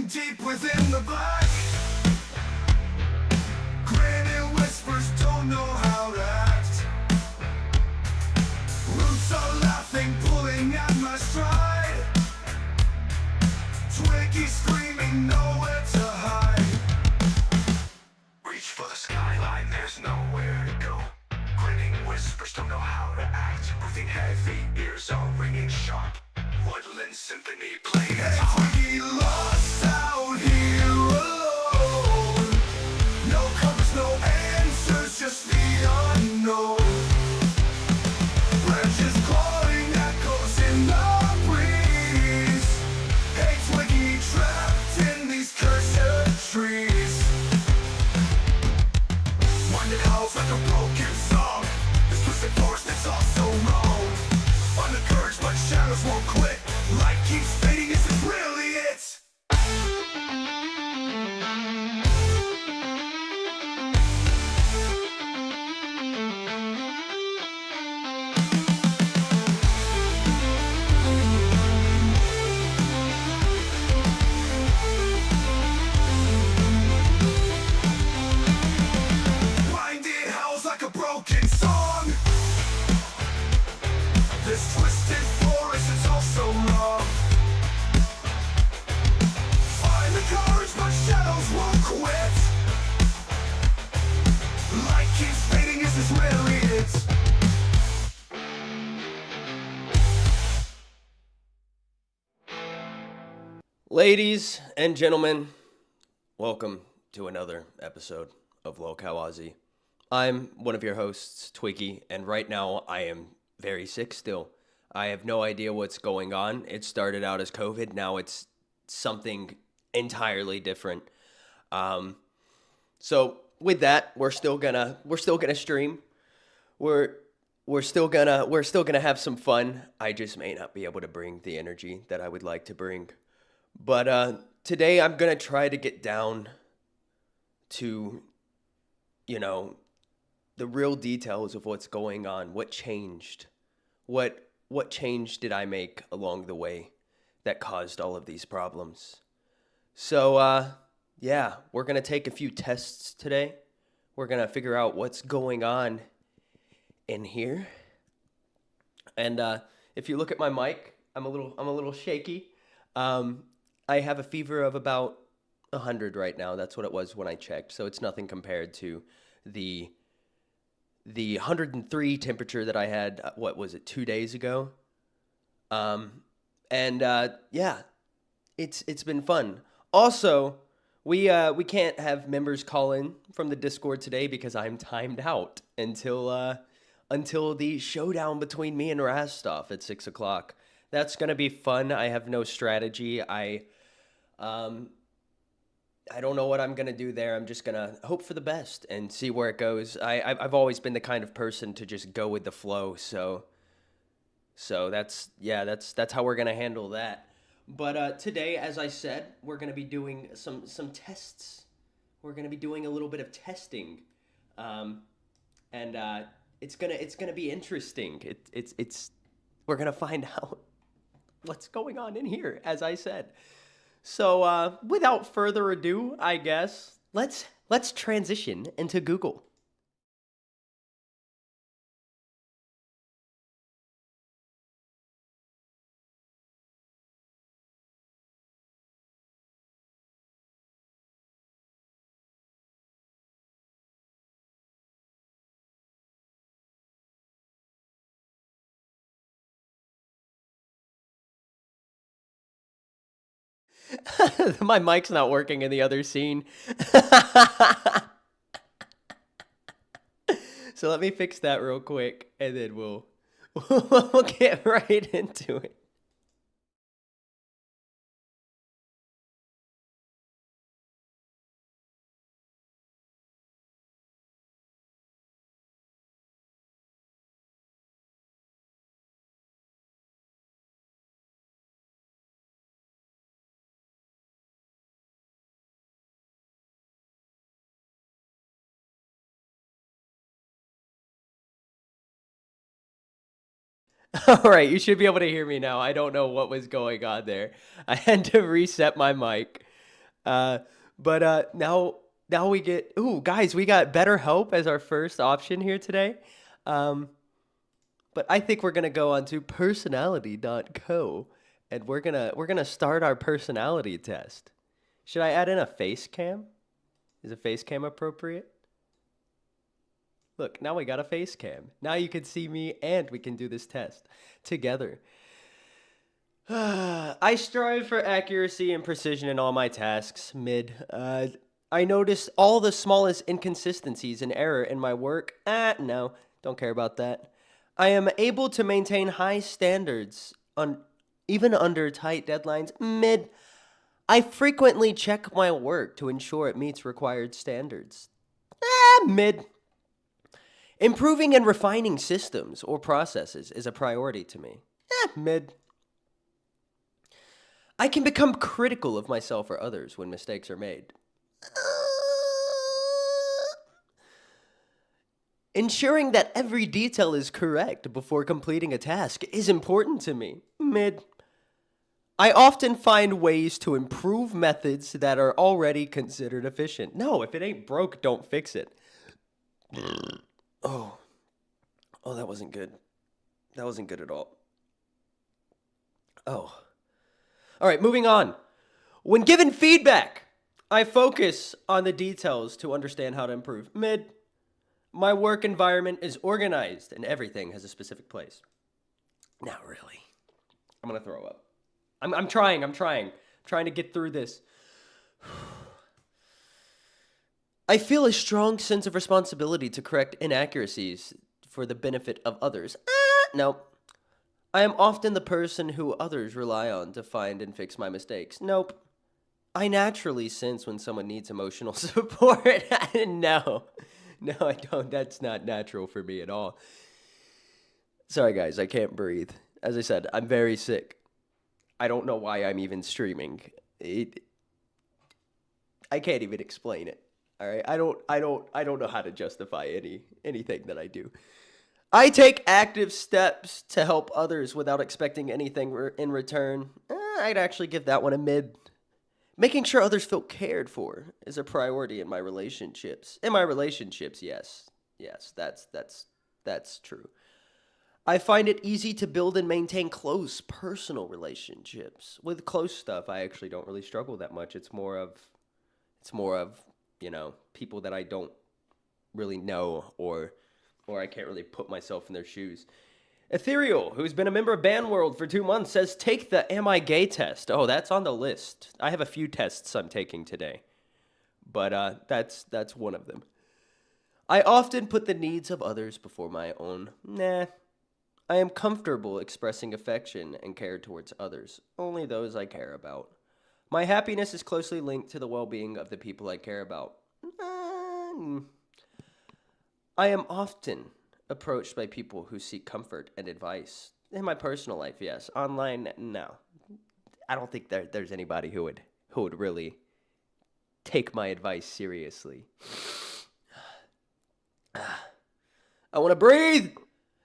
deep within the black. Grinning whispers don't know how to act. Roots are laughing, pulling at my stride. Twiggy screaming, nowhere to hide. Reach for the skyline, there's nowhere to go. Grinning whispers don't know how to act. Breathing heavy, ears are ringing sharp. Woodland symphony playing at top. Twiggy lost out here alone. No compass, no answers, just the unknown. Branches clawing, echoes in the breeze. Hey Twiggy, trapped in these cursed trees. One that howls like a broken song. This twisted force that's all so wrong. Find the courage, but shadows won't quit. Light keeps fading, is this really it? Blinded howls like a broken song. This twisted forest is all so wrong. Find the courage, but shadows won't quit. Light keeps fading, is this really it? Ladies and gentlemen, welcome to another episode of Lolcow, Aussy. I'm one of your hosts, Twiggy, and right now I am very sick still. I have no idea what's going on. It started out as COVID, now it's something entirely different. So with that, we're still gonna stream. We're still gonna have some fun. I just may not be able to bring the energy that I would like to bring. But today I'm gonna try to get down to, the real details of what's going on, what changed, what change did I make along the way that caused all of these problems. So yeah, we're gonna take a few tests today. We're gonna figure out what's going on in here. And if you look at my mic, I'm a little shaky. I have a fever of about 100 right now. That's what it was when I checked. So it's nothing compared to the 103 temperature that I had, what was it, 2 days ago? Yeah, it's been fun. Also, we can't have members call in from the Discord today because I'm timed out until the showdown between me and Rastov at 6 o'clock. That's gonna be fun. I have no strategy. I don't know what I'm gonna do there. I'm just gonna hope for the best and see where it goes. I've always been the kind of person to just go with the flow. So that's how we're gonna handle that. But today, as I said, we're gonna be doing some tests. We're gonna be doing a little bit of testing, and it's gonna be interesting. We're gonna find out what's going on in here, as I said. So without further ado, I guess let's transition into Google. My mic's not working in the other scene. So let me fix that real quick, and then we'll get right into it. All right, you should be able to hear me now. I don't know what was going on there. I had to reset my mic. Now we get, ooh, guys, we got BetterHelp as our first option here today. Um, but I think we're gonna go on to personality.co, and we're gonna start our personality test. Should I add in a face cam? Is a face cam appropriate? Look, now we got a face cam. Now you can see me and we can do this test together. I strive for accuracy and precision in all my tasks. Mid. I notice all the smallest inconsistencies and error in my work. No, don't care about that. I am able to maintain high standards on even under tight deadlines. Mid. I frequently check my work to ensure it meets required standards. Mid. Improving and refining systems or processes is a priority to me. Mid. I can become critical of myself or others when mistakes are made. Ensuring that every detail is correct before completing a task is important to me. Mid. I often find ways to improve methods that are already considered efficient. No, if it ain't broke, don't fix it. Oh, that wasn't good. That wasn't good at all. Oh. All right, moving on. When given feedback, I focus on the details to understand how to improve. Mid. My work environment is organized and everything has a specific place. Not really. I'm going to throw up. I'm trying to get through this. I feel a strong sense of responsibility to correct inaccuracies for the benefit of others. No. I am often the person who others rely on to find and fix my mistakes. Nope. I naturally sense when someone needs emotional support. No, I don't. That's not natural for me at all. Sorry, guys, I can't breathe. As I said, I'm very sick. I don't know why I'm even streaming. I can't even explain it. All right, I don't know how to justify anything that I do. I take active steps to help others without expecting anything in return. I'd actually give that one a mid. Making sure others feel cared for is a priority in my relationships. Yes. Yes, that's true. I find it easy to build and maintain close personal relationships. With close stuff, I actually don't really struggle that much. It's more of, people that I don't really know or I can't really put myself in their shoes. Ethereal, who's been a member of Band World for 2 months, says take the Am I Gay test. Oh, that's on the list. I have a few tests I'm taking today, but that's one of them. I often put the needs of others before my own. Nah. I am comfortable expressing affection and care towards others, only those I care about. My happiness is closely linked to the well-being of the people I care about. I am often approached by people who seek comfort and advice. In my personal life, yes. Online, no. I don't think there's anybody who would really take my advice seriously. I want to breathe.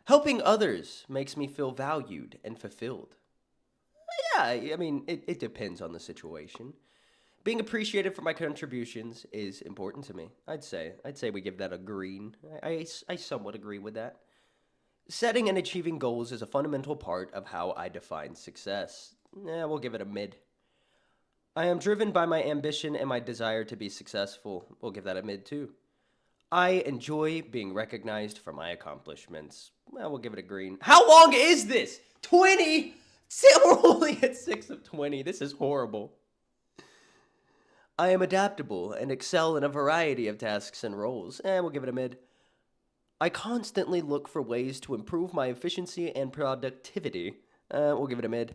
Helping others makes me feel valued and fulfilled. Yeah, I mean, it depends on the situation. Being appreciated for my contributions is important to me. I'd say we give that a green. I somewhat agree with that. Setting and achieving goals is a fundamental part of how I define success. We'll give it a mid. I am driven by my ambition and my desire to be successful. We'll give that a mid too. I enjoy being recognized for my accomplishments. We'll give it a green. How long is this? 20? We're only at 6 of 20. This is horrible. I am adaptable and excel in a variety of tasks and roles. We'll give it a mid. I constantly look for ways to improve my efficiency and productivity. We'll give it a mid.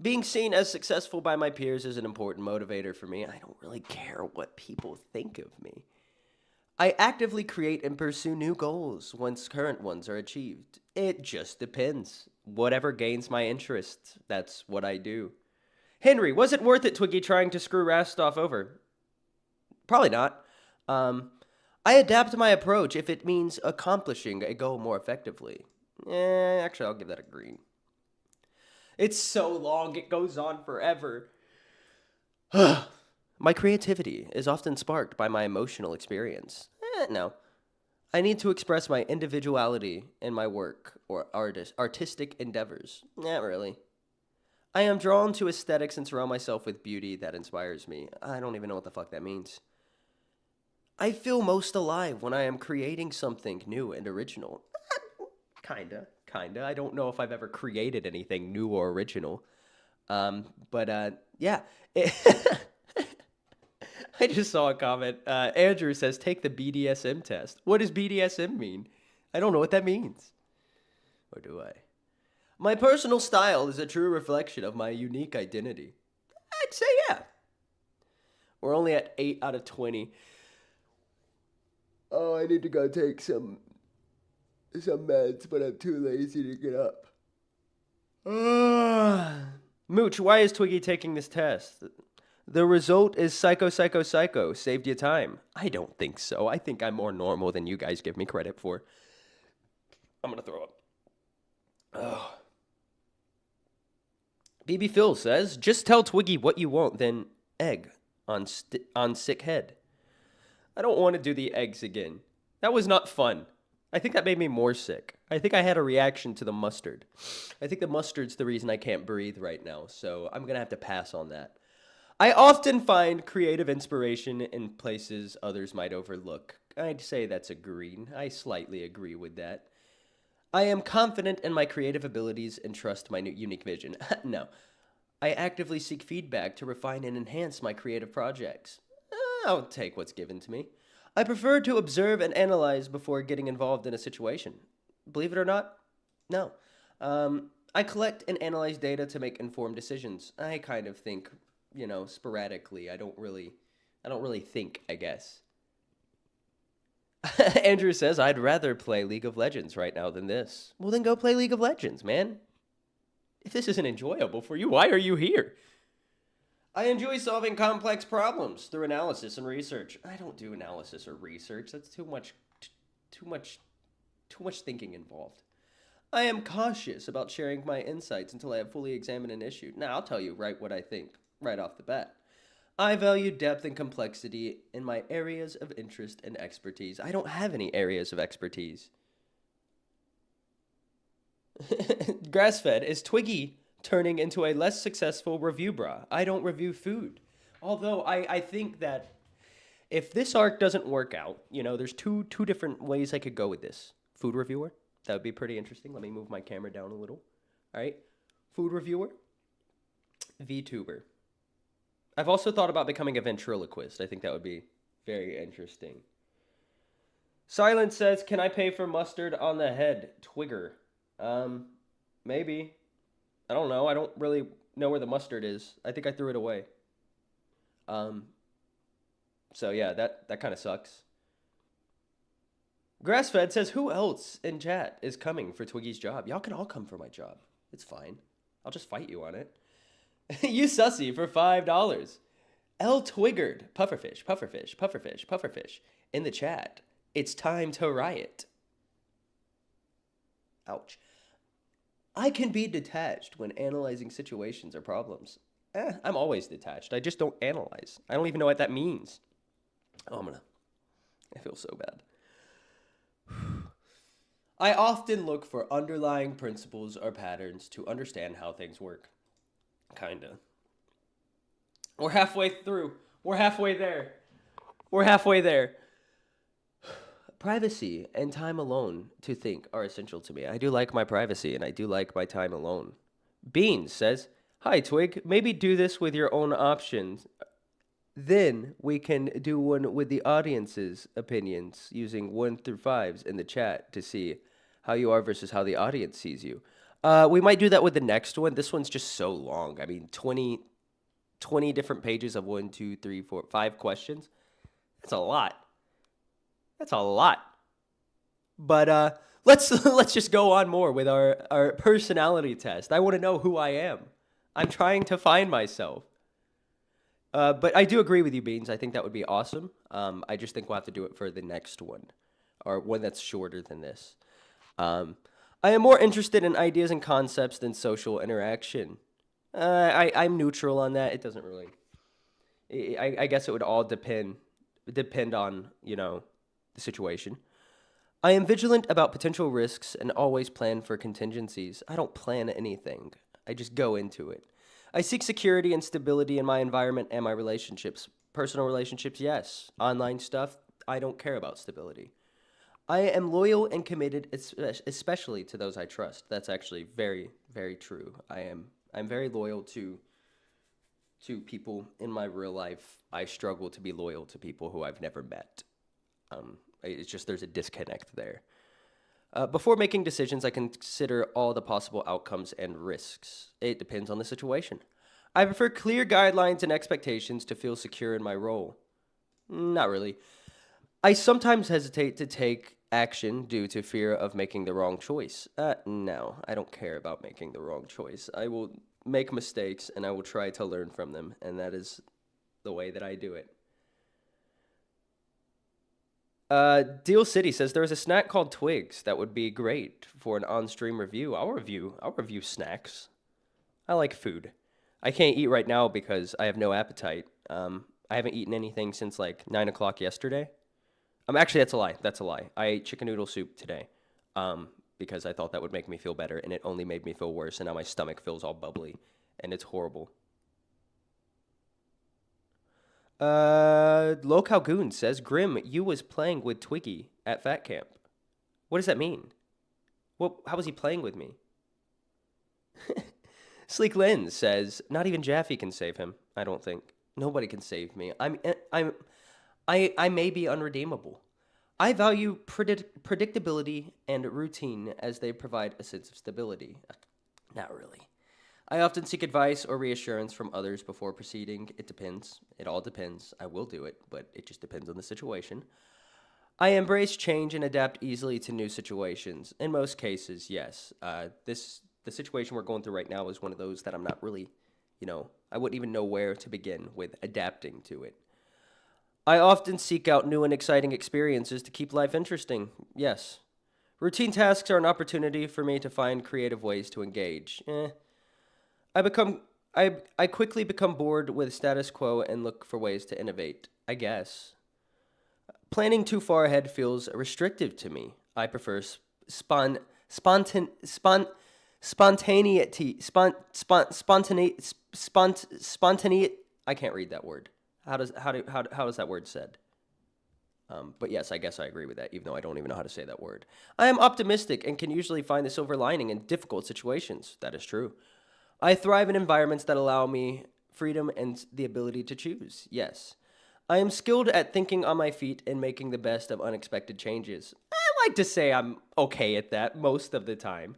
Being seen as successful by my peers is an important motivator for me. I don't really care what people think of me. I actively create and pursue new goals once current ones are achieved. It just depends. Whatever gains my interest, that's what I do. Henry, was it worth it, Twiggy, trying to screw Rastov over? Probably not. I adapt my approach if it means accomplishing a goal more effectively. Actually, I'll give that a green. It's so long, it goes on forever. My creativity is often sparked by my emotional experience. No. I need to express my individuality in my work or artistic endeavors. Not really. I am drawn to aesthetics and surround myself with beauty that inspires me. I don't even know what the fuck that means. I feel most alive when I am creating something new and original. Kinda. I don't know if I've ever created anything new or original. Yeah. I just saw a comment. Andrew says, take the BDSM test. What does BDSM mean? I don't know what that means. Or do I? My personal style is a true reflection of my unique identity. I'd say yeah. We're only at 8 out of 20. Oh, I need to go take some meds, but I'm too lazy to get up. Mooch, why is Twiggy taking this test? The result is psycho. Saved you time. I don't think so. I think I'm more normal than you guys give me credit for. I'm gonna throw up. Oh. BB Phil says, just tell Twiggy what you want, then egg on sick head. I don't want to do the eggs again. That was not fun. I think that made me more sick. I think I had a reaction to the mustard. I think the mustard's the reason I can't breathe right now, so I'm going to have to pass on that. I often find creative inspiration in places others might overlook. I'd say that's a green. I slightly agree with that. I am confident in my creative abilities and trust my unique vision. No. I actively seek feedback to refine and enhance my creative projects. I'll take what's given to me. I prefer to observe and analyze before getting involved in a situation. Believe it or not, no. I collect and analyze data to make informed decisions. I kind of think, sporadically. I don't really think, I guess. Andrew says, I'd rather play League of Legends right now than this. Well, then go play League of Legends, man. If this isn't enjoyable for you, why are you here? I enjoy solving complex problems through analysis and research. I don't do analysis or research. That's too much thinking involved. I am cautious about sharing my insights until I have fully examined an issue. Now, I'll tell you what I think right off the bat. I value depth and complexity in my areas of interest and expertise. I don't have any areas of expertise. Grass-fed, is Twiggy turning into a less successful review bra? I don't review food. Although I think that if this arc doesn't work out, there's two different ways I could go with this. Food reviewer, that would be pretty interesting. Let me move my camera down a little. All right, food reviewer, VTuber. I've also thought about becoming a ventriloquist. I think that would be very interesting. Silence says, can I pay for mustard on the head? Twigger. Maybe. I don't know. I don't really know where the mustard is. I think I threw it away. So yeah, that kind of sucks. Grassfed says, who else in chat is coming for Twiggy's job? Y'all can all come for my job. It's fine. I'll just fight you on it. You sussy for $5. L Twiggard, pufferfish, in the chat. It's time to riot. Ouch. I can be detached when analyzing situations or problems. I'm always detached. I just don't analyze. I don't even know what that means. Oh, I feel so bad. I often look for underlying principles or patterns to understand how things work. Kinda. We're halfway through. We're halfway there. Privacy and time alone to think are essential to me. I do like my privacy and I do like my time alone. Beans says, hi Twig, maybe do this with your own options. Then we can do one with the audience's opinions using 1 through 5s in the chat to see how you are versus how the audience sees you. We might do that with the next one. This one's just so long. I mean, 20 different pages of 1, 2, 3, 4, 5 questions. That's a lot. But let's just go on more with our personality test. I want to know who I am. I'm trying to find myself. But I do agree with you, Beans. I think that would be awesome. I just think we'll have to do it for the next one, or one that's shorter than this. I am more interested in ideas and concepts than social interaction. I'm neutral on that. It doesn't really I guess it would all depend on, the situation. I am vigilant about potential risks and always plan for contingencies. I don't plan anything. I just go into it. I seek security and stability in my environment and my relationships. Personal relationships, yes. Online stuff, I don't care about stability. I am loyal and committed, especially to those I trust. That's actually very, very true. I'm very loyal to people in my real life. I struggle to be loyal to people who I've never met. It's just there's a disconnect there. Before making decisions, I consider all the possible outcomes and risks. It depends on the situation. I prefer clear guidelines and expectations to feel secure in my role. Not really. I sometimes hesitate to take action due to fear of making the wrong choice. No, I don't care about making the wrong choice. I will make mistakes and I will try to learn from them, and that is the way that I do it. Deal City says there is a snack called Twigs that would be great for an on-stream review. I'll review snacks. I like food. I can't eat right now because I have no appetite. I haven't eaten anything since like 9 o'clock yesterday. Actually, that's a lie. That's a lie. I ate chicken noodle soup today, because I thought that would make me feel better, and it only made me feel worse. And now my stomach feels all bubbly, and it's horrible. Lolcow Goon says, Grim, you was playing with Twiggy at Fat Camp. What does that mean? How was he playing with me? Sleek Lynn says, not even Jaffe can save him. I don't think. Nobody can save me. I may be unredeemable. I value predictability and routine as they provide a sense of stability. Not really. I often seek advice or reassurance from others before proceeding. It depends. It all depends. I will do it, but it just depends on the situation. I embrace change and adapt easily to new situations. In most cases, yes. The situation we're going through right now is one of those that I'm not really, I wouldn't even know where to begin with adapting to it. I often seek out new and exciting experiences to keep life interesting. Yes. Routine tasks are an opportunity for me to find creative ways to engage. I quickly become bored with status quo and look for ways to innovate, I guess. Planning too far ahead feels restrictive to me. I prefer spontaneity. Spontaneity. I can't read that word. How is that word said? But yes, I guess I agree with that, even though I don't even know how to say that word. I am optimistic and can usually find the silver lining in difficult situations. That is true. I thrive in environments that allow me freedom and the ability to choose. Yes. I am skilled at thinking on my feet and making the best of unexpected changes. I like to say I'm okay at that most of the time.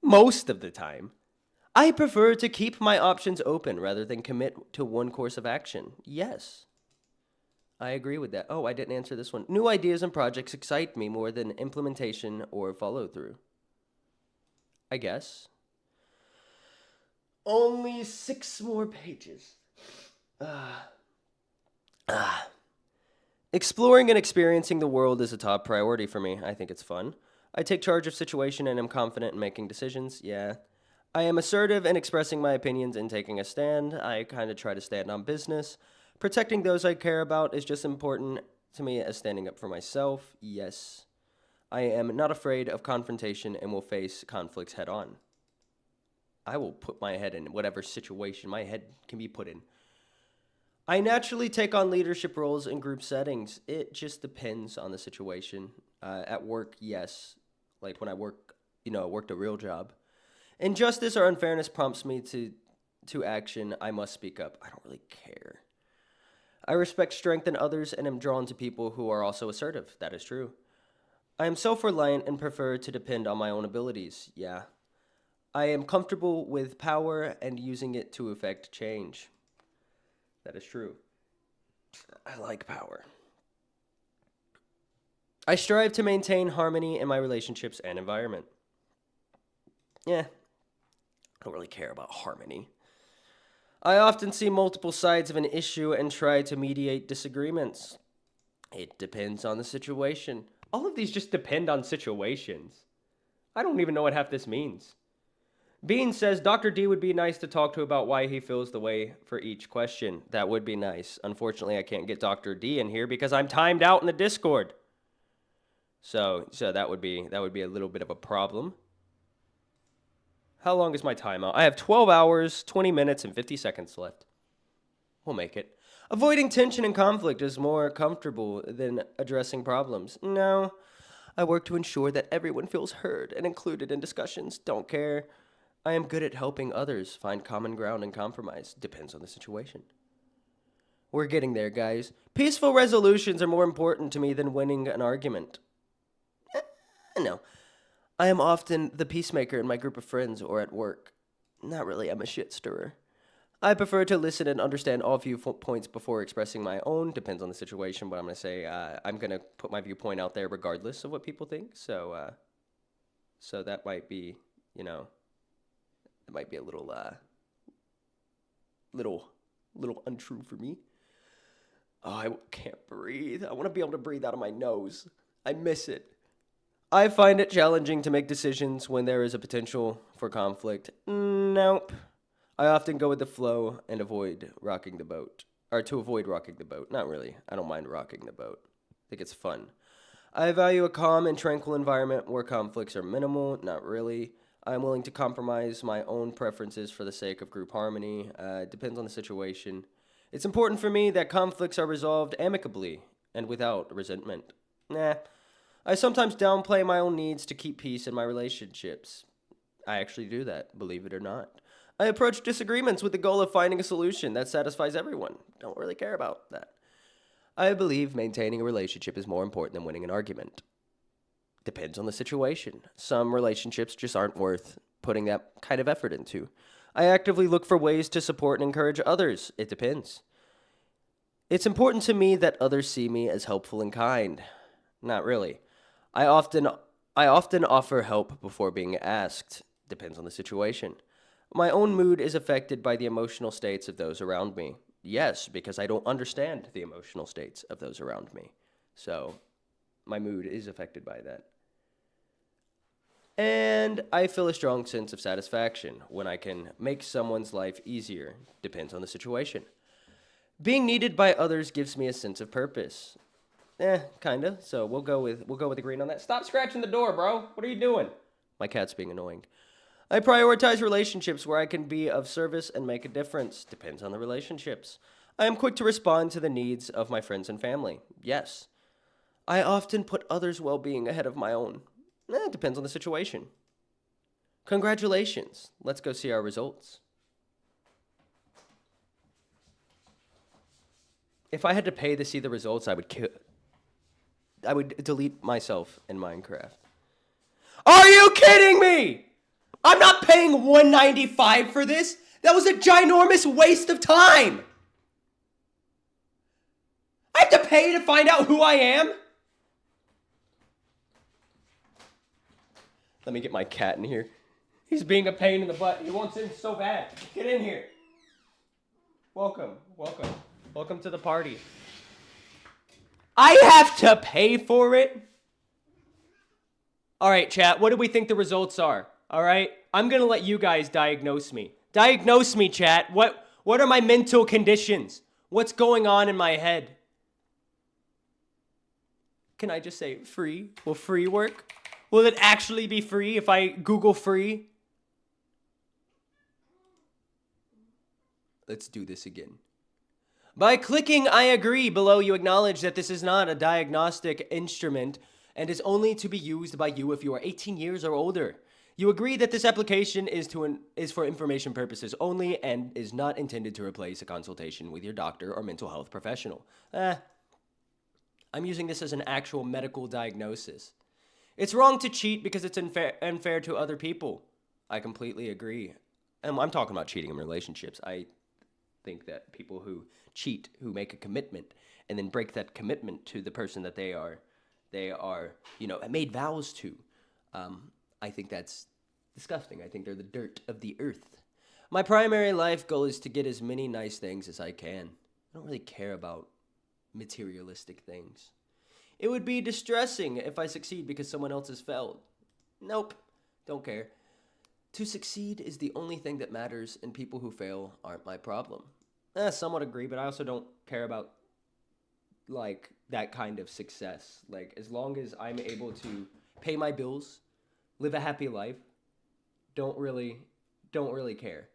Most of the time. I prefer to keep my options open rather than commit to one course of action. Yes. I agree with that. Oh, I didn't answer this one. New ideas and projects excite me more than implementation or follow through. I guess. Only 6 more pages. Exploring and experiencing the world is a top priority for me. I think it's fun. I take charge of situation and am confident in making decisions. Yeah. I am assertive in expressing my opinions and taking a stand. I kind of try to stand on business. Protecting those I care about is just important to me as standing up for myself. Yes. I am not afraid of confrontation and will face conflicts head on. I will put my head in whatever situation my head can be put in. I naturally take on leadership roles in group settings. It just depends on the situation. At work, yes. Like when I worked a real job. Injustice or unfairness prompts me to action. I must speak up. I don't really care. I respect strength in others and am drawn to people who are also assertive. That is true. I am self-reliant and prefer to depend on my own abilities. Yeah. I am comfortable with power and using it to effect change. That is true. I like power. I strive to maintain harmony in my relationships and environment. Yeah. I don't really care about harmony. I often see multiple sides of an issue and try to mediate disagreements. It depends on the situation. All of these just depend on situations. I don't even know what half this means. Bean says Dr. D would be nice to talk to about why he feels the way for each question. That would be nice. Unfortunately, I can't get Dr. D in here because I'm timed out in the Discord. So that would be a little bit of a problem. How long is my timeout? I have 12 hours, 20 minutes, and 50 seconds left. We'll make it. Avoiding tension and conflict is more comfortable than addressing problems. No, I work to ensure that everyone feels heard and included in discussions. Don't care. I am good at helping others find common ground and compromise. Depends on the situation. We're getting there, guys. Peaceful resolutions are more important to me than winning an argument. No. I am often the peacemaker in my group of friends or at work. Not really, I'm a shit stirrer. I prefer to listen and understand all viewpoints before expressing my own. Depends on the situation, but I'm going to say I'm going to put my viewpoint out there regardless of what people think. So that might be, it might be a little untrue for me. Oh, I can't breathe. I want to be able to breathe out of my nose. I miss it. I find it challenging to make decisions when there is a potential for conflict. Nope. I often go with the flow and avoid rocking the boat. Or to avoid rocking the boat. Not really. I don't mind rocking the boat. I think it's fun. I value a calm and tranquil environment where conflicts are minimal. Not really. I'm willing to compromise my own preferences for the sake of group harmony. Depends on the situation. It's important for me that conflicts are resolved amicably and without resentment. Nah. I sometimes downplay my own needs to keep peace in my relationships. I actually do that, believe it or not. I approach disagreements with the goal of finding a solution that satisfies everyone. Don't really care about that. I believe maintaining a relationship is more important than winning an argument. Depends on the situation. Some relationships just aren't worth putting that kind of effort into. I actively look for ways to support and encourage others. It depends. It's important to me that others see me as helpful and kind. Not really. I often offer help before being asked. Depends on the situation. My own mood is affected by the emotional states of those around me. Yes, because I don't understand the emotional states of those around me. So, my mood is affected by that. And I feel a strong sense of satisfaction when I can make someone's life easier. Depends on the situation. Being needed by others gives me a sense of purpose. Kinda. So we'll go with the green on that. Stop scratching the door, bro. What are you doing? My cat's being annoying. I prioritize relationships where I can be of service and make a difference. Depends on the relationships. I am quick to respond to the needs of my friends and family. Yes. I often put others' well-being ahead of my own. It depends on the situation. Congratulations. Let's go see our results. If I had to pay to see the results, I would delete myself in Minecraft. Are you kidding me? I'm not paying $195 for this. That was a ginormous waste of time. I have to pay to find out who I am? Let me get my cat in here. He's being a pain in the butt. He wants in so bad. Get in here. Welcome to the party. I have to pay for it? All right, chat, what do we think the results are? All right? I'm going to let you guys diagnose me. Diagnose me, chat. What are my mental conditions? What's going on in my head? Can I just say free? Will free work? Will it actually be free if I Google free? Let's do this again. By clicking I agree below, you acknowledge that this is not a diagnostic instrument and is only to be used by you if you are 18 years or older. You agree that this application is for information purposes only and is not intended to replace a consultation with your doctor or mental health professional. I'm using this as an actual medical diagnosis. It's wrong to cheat because it's unfair to other people. I completely agree. And I'm talking about cheating in relationships. I think that people who cheat, who make a commitment, and then break that commitment to the person that they are, made vows to. I think that's disgusting. I think they're the dirt of the earth. My primary life goal is to get as many nice things as I can. I don't really care about materialistic things. It would be distressing if I succeed because someone else has failed. Nope, don't care. To succeed is the only thing that matters, and people who fail aren't my problem. Somewhat agree, but I also don't care about like that kind of success. Like as long as I'm able to pay my bills, live a happy life, don't really care.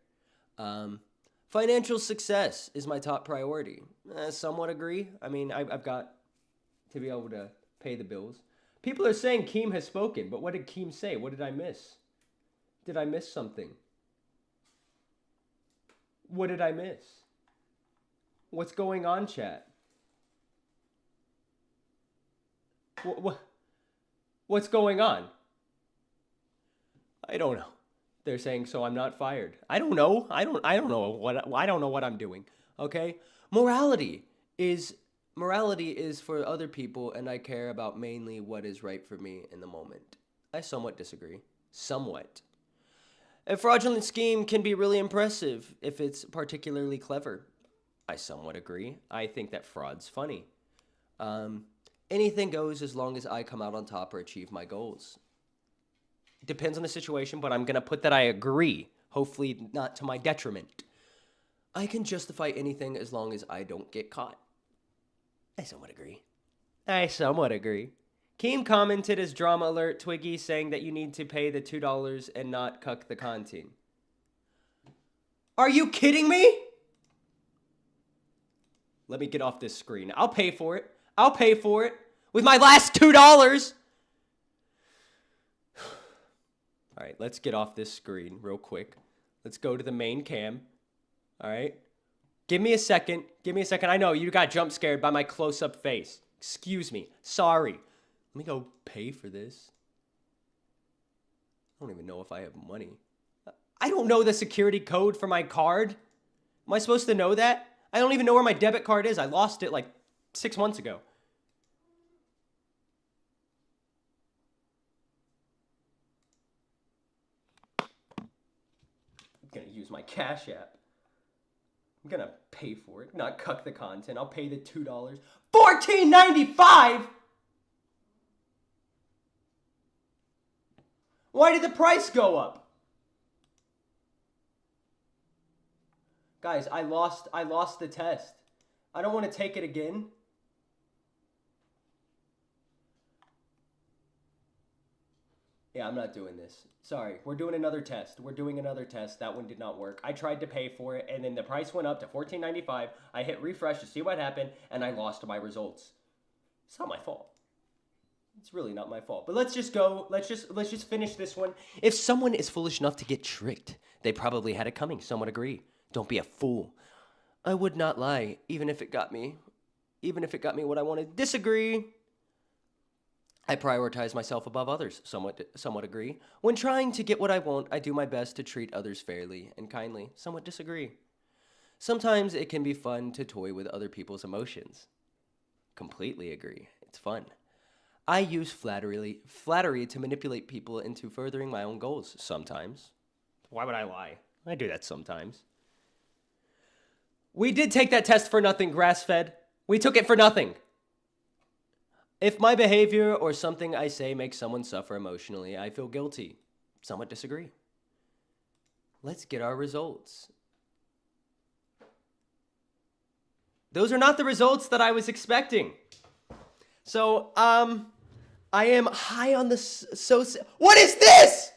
Financial success is my top priority. Somewhat agree. I mean, I've got to be able to pay the bills. People are saying Keem has spoken, but what did Keem say? What did I miss? Did I miss something? What did I miss? What's going on, chat? What's going on? I don't know. They're saying so I'm not fired. I don't know. I don't know what I'm doing. Okay? Morality is for other people, and I care about mainly what is right for me in the moment. I somewhat disagree. Somewhat. A fraudulent scheme can be really impressive if it's particularly clever. I somewhat agree. I think that fraud's funny. Anything goes as long as I come out on top or achieve my goals. Depends on the situation, but I'm going to put that I agree. Hopefully not to my detriment. I can justify anything as long as I don't get caught. I somewhat agree. Keem commented as drama alert Twiggy saying that you need to pay the $2 and not cuck the content. Are you kidding me? Let me get off this screen. I'll pay for it. With my last $2. All right, let's get off this screen real quick. Let's go to the main cam. All right. Give me a second. I know you got jump scared by my close-up face. Excuse me. Sorry. Let me go pay for this. I don't even know if I have money. I don't know the security code for my card. Am I supposed to know that? I don't even know where my debit card is. I lost it like 6 months ago. I'm gonna use my Cash App. I'm gonna pay for it, not cuck the content. I'll pay the $2. $14.95? Why did the price go up? Guys, I lost the test. I don't want to take it again. Yeah, I'm not doing this. Sorry, we're doing another test. That one did not work. I tried to pay for it, and then the price went up to $14.95. I hit refresh to see what happened, and I lost my results. It's not my fault. It's really not my fault. But let's just go. Let's just finish this one. If someone is foolish enough to get tricked, they probably had it coming. Someone agree. Don't be a fool. I would not lie, even if it got me what I wanted. Disagree. I prioritize myself above others. Somewhat agree. When trying to get what I want, I do my best to treat others fairly and kindly. Somewhat disagree. Sometimes it can be fun to toy with other people's emotions. Completely agree. It's fun. I use flattery to manipulate people into furthering my own goals. Sometimes. Why would I lie? I do that sometimes. We did take that test for nothing, grass-fed. We took it for nothing. If my behavior or something I say makes someone suffer emotionally, I feel guilty. Somewhat disagree. Let's get our results. Those are not the results that I was expecting. So, I am high on the What is this?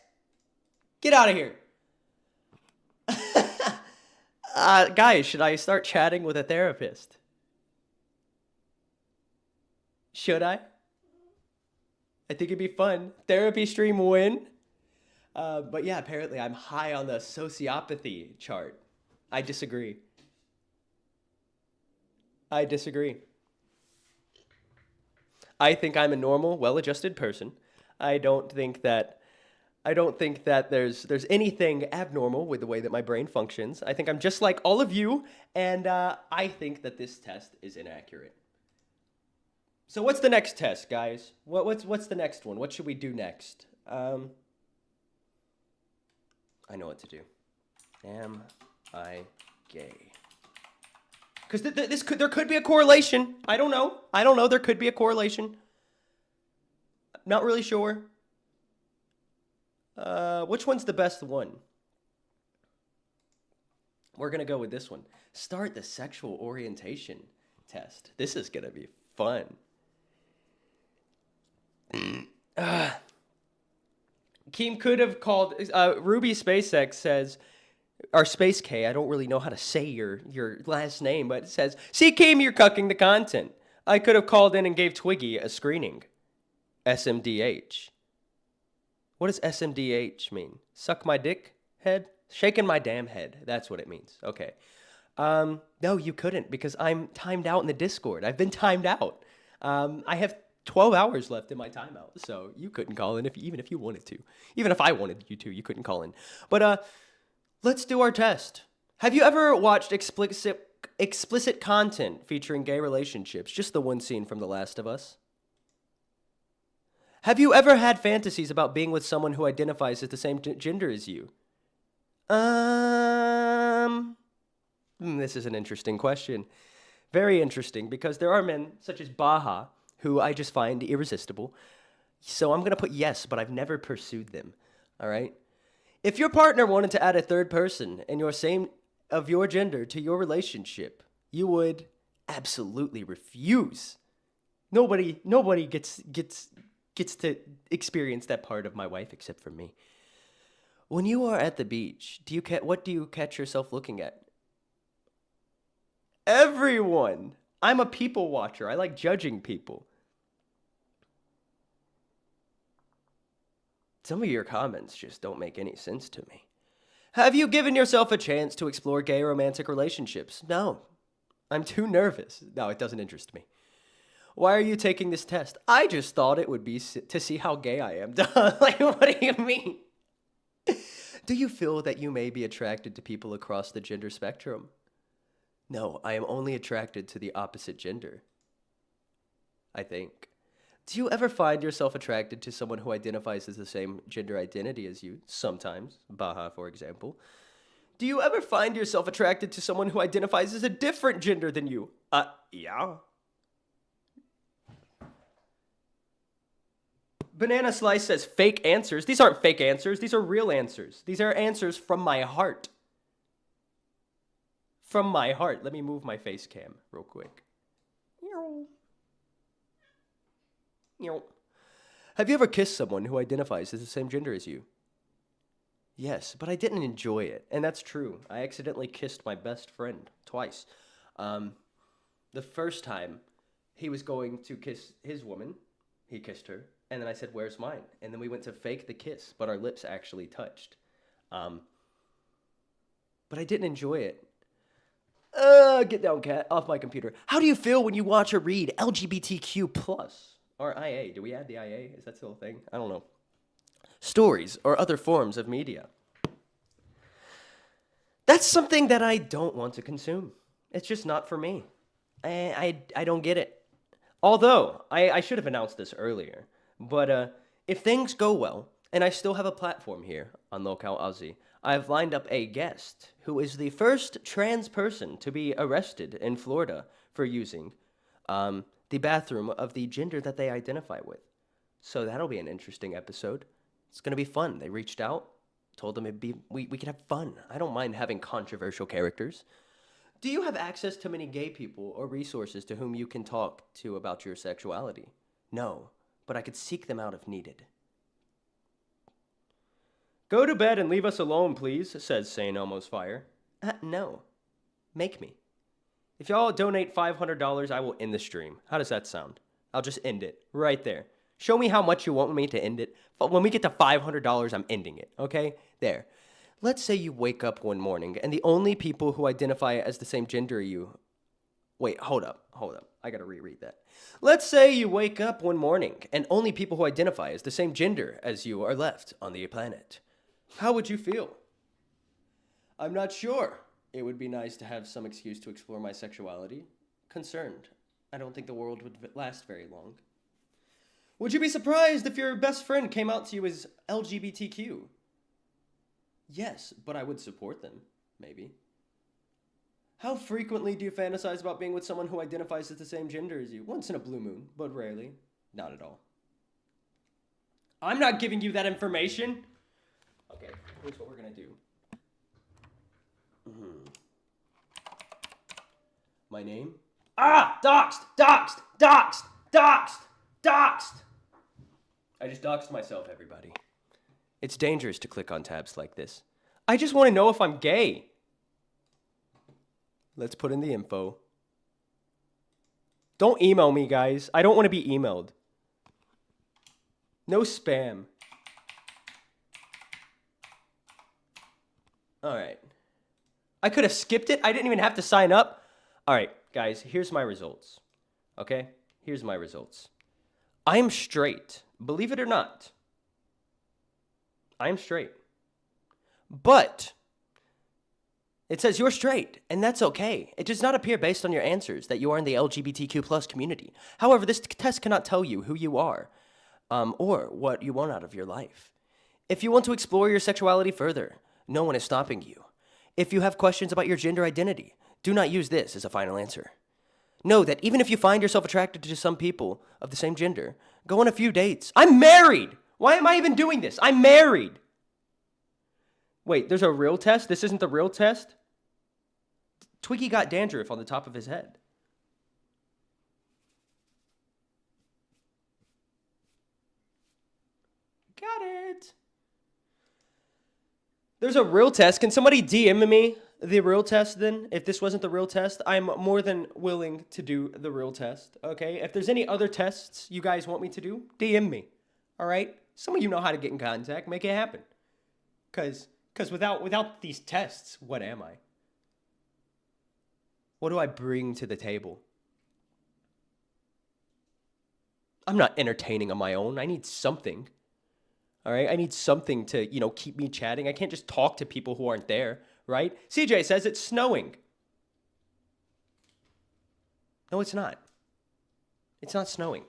Get out of here. Guys, should I start chatting with a therapist? Should I? I think it'd be fun. Therapy stream win. But yeah, apparently I'm high on the sociopathy chart. I disagree. I think I'm a normal, well-adjusted person. I don't think that there's anything abnormal with the way that my brain functions. I think I'm just like all of you, and I think that this test is inaccurate. So what's the next test, guys? What's the next one? What should we do next? I know what to do. Am I gay? Because there could be a correlation. I don't know. There could be a correlation. Not really sure. Which one's the best one? We're going to go with this one. Start the sexual orientation test. This is going to be fun. Keem could have called... Ruby SpaceX says... Or Space K, I don't really know how to say your last name, but it says, see, Keem, you're cucking the content. I could have called in and gave Twiggy a screening. SMDH. What does SMDH mean? Suck my dick head? Shaking my damn head. That's what it means. Okay. No, you couldn't, because I'm timed out in the Discord. I've been timed out. I have 12 hours left in my timeout, so you couldn't call in even if you wanted to. Even if I wanted you to, you couldn't call in. But, let's do our test. Have you ever watched explicit content featuring gay relationships? Just the one scene from The Last of Us. Have you ever had fantasies about being with someone who identifies as the same gender as you? This is an interesting question. Very interesting, because there are men such as Baha who I just find irresistible. So I'm going to put yes, but I've never pursued them. All right? If your partner wanted to add a third person and of your gender to your relationship, you would absolutely refuse. Nobody gets to experience that part of my wife except for me. When you are at the beach, what do you catch yourself looking at? Everyone. I'm a people watcher. I like judging people. Some of your comments just don't make any sense to me. Have you given yourself a chance to explore gay romantic relationships? No. I'm too nervous. No, it doesn't interest me. Why are you taking this test? I just thought it would be to see how gay I am. Like, what do you mean? Do you feel that you may be attracted to people across the gender spectrum? No, I am only attracted to the opposite gender. I think. Do you ever find yourself attracted to someone who identifies as the same gender identity as you? Sometimes. Baha, for example. Do you ever find yourself attracted to someone who identifies as a different gender than you? Yeah. Banana Slice says fake answers. These aren't fake answers. These are real answers. These are answers from my heart. From my heart. Let me move my face cam real quick. Have you ever kissed someone who identifies as the same gender as you? Yes, but I didn't enjoy it. And that's true. I accidentally kissed my best friend twice. The first time, he was going to kiss his woman. He kissed her. And then I said, where's mine? And then we went to fake the kiss, but our lips actually touched. But I didn't enjoy it. Get down, cat. Off my computer. How do you feel when you watch or read LGBTQ+? Or IA. Do we add the IA? Is that still a thing? I don't know. Stories or other forms of media. That's something that I don't want to consume. It's just not for me. I don't get it. Although, I should have announced this earlier. But if things go well, and I still have a platform here on Lolcow Aussy, I've lined up a guest who is the first trans person to be arrested in Florida for using the bathroom of the gender that they identify with. So that'll be an interesting episode. It's going to be fun. They reached out, told them we could have fun. I don't mind having controversial characters. Do you have access to many gay people or resources to whom you can talk to about your sexuality? No, but I could seek them out if needed. Go to bed and leave us alone, please, says Sane Almost Fire. No. Make me. If y'all donate $500, I will end the stream. How does that sound? I'll just end it right there. Show me how much you want me to end it. But when we get to $500, I'm ending it, okay? There. Let's say you wake up one morning and the only people who identify as the same gender as you... Wait, hold up. I gotta reread that. Let's say you wake up one morning and only people who identify as the same gender as you are left on the planet. How would you feel? I'm not sure. It would be nice to have some excuse to explore my sexuality. Concerned. I don't think the world would last very long. Would you be surprised if your best friend came out to you as LGBTQ? Yes, but I would support them, maybe. How frequently do you fantasize about being with someone who identifies as the same gender as you? Once in a blue moon, but rarely. Not at all. I'm not giving you that information. Okay, here's what we're gonna do. My name? Ah! Doxed! I just doxed myself, everybody. It's dangerous to click on tabs like this. I just want to know if I'm gay. Let's put in the info. Don't email me, guys. I don't want to be emailed. No spam. All right. I could have skipped it. I didn't even have to sign up. All right, guys, here's my results. Okay? Here's my results. I am straight. Believe it or not. I am straight. But it says you're straight, and that's okay. It does not appear based on your answers that you are in the LGBTQ plus community. However, this test cannot tell you who you are or what you want out of your life. If you want to explore your sexuality further, no one is stopping you. If you have questions about your gender identity, do not use this as a final answer. Know that even if you find yourself attracted to some people of the same gender, go on a few dates. I'm married! Why am I even doing this? I'm married! Wait, there's a real test? This isn't the real test? Twiggy got dandruff on the top of his head. Got it. There's a real test. Can somebody DM me the real test then? If this wasn't the real test, I'm more than willing to do the real test, okay? If there's any other tests you guys want me to do, DM me, all right? Some of you know how to get in contact. Make it happen. Because without these tests, what am I? What do I bring to the table? I'm not entertaining on my own. I need something. All right? I need something to, keep me chatting. I can't just talk to people who aren't there, right? CJ says it's snowing. No, it's not. It's not snowing.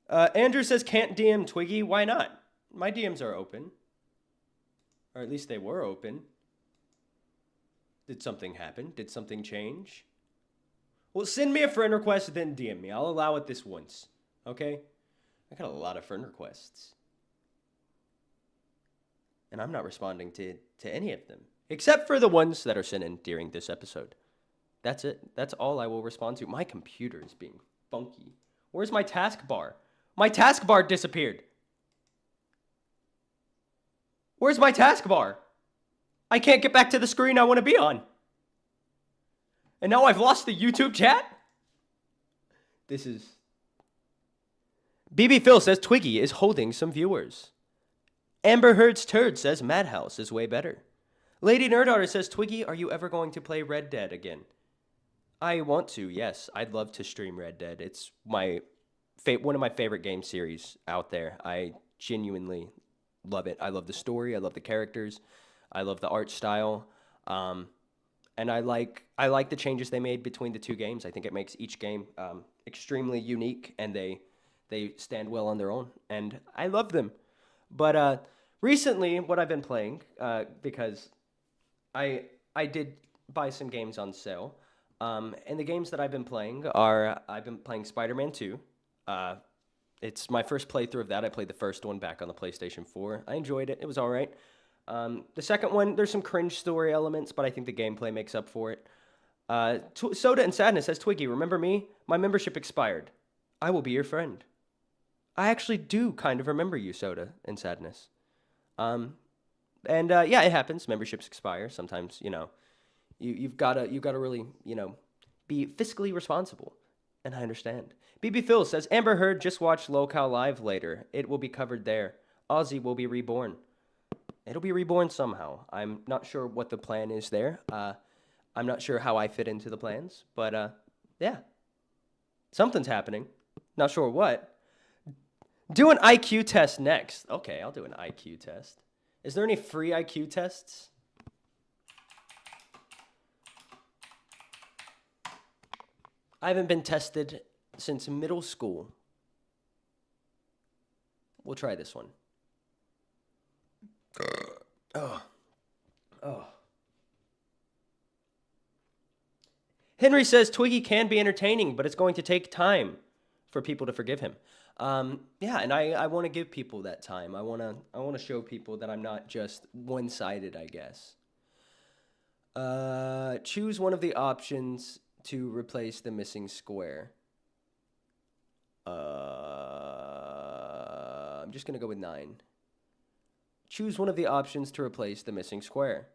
Andrew says can't DM Twiggy. Why not? My DMs are open. Or at least they were open. Did something happen? Did something change? Well, send me a friend request, then DM me. I'll allow it this once. Okay? I got a lot of friend requests. And I'm not responding to any of them. Except for the ones that are sent in during this episode. That's it. That's all I will respond to. My computer is being funky. Where's my taskbar? My taskbar disappeared. Where's my taskbar? I can't get back to the screen I want to be on. And now I've lost the YouTube chat? This is... BB Phil says Twiggy is holding some viewers. Amber Heard's Turd says Madhouse is way better. Lady Nerdaughter says, Twiggy, are you ever going to play Red Dead again? I want to, yes. I'd love to stream Red Dead. It's one of my favorite game series out there. I genuinely love it. I love the story. I love the characters. I love the art style. And I like the changes they made between the two games. I think it makes each game extremely unique, and they stand well on their own. And I love them. But recently, what I've been playing, because I did buy some games on sale, and the games that I've been playing I've been playing Spider-Man 2. It's my first playthrough of that. I played the first one back on the PlayStation 4. I enjoyed it. It was all right. The second one, there's some cringe story elements, but I think the gameplay makes up for it. Soda and Sadness says, Twiggy, remember me? My membership expired. I will be your friend. I actually do kind of remember you, Soda and Sadness. Yeah, it happens. Memberships expire. Sometimes, you've got to really, be fiscally responsible. And I understand. BB Phil says, Amber Heard just watched Lolcow live later. It will be covered there. Aussy will be reborn. It'll be reborn somehow. I'm not sure what the plan is there. I'm not sure how I fit into the plans. But, yeah. Something's happening. Not sure what. Do an IQ test next. Okay, I'll do an IQ test. Is there any free IQ tests? I haven't been tested since middle school. We'll try this one. Oh. Henry says Twiggy can be entertaining, but it's going to take time. for people to forgive him. Yeah, and I want to give people that time. I want to show people that I'm not just one-sided, I guess. Choose one of the options to replace the missing square. I'm just going to go with 9. Choose one of the options to replace the missing square.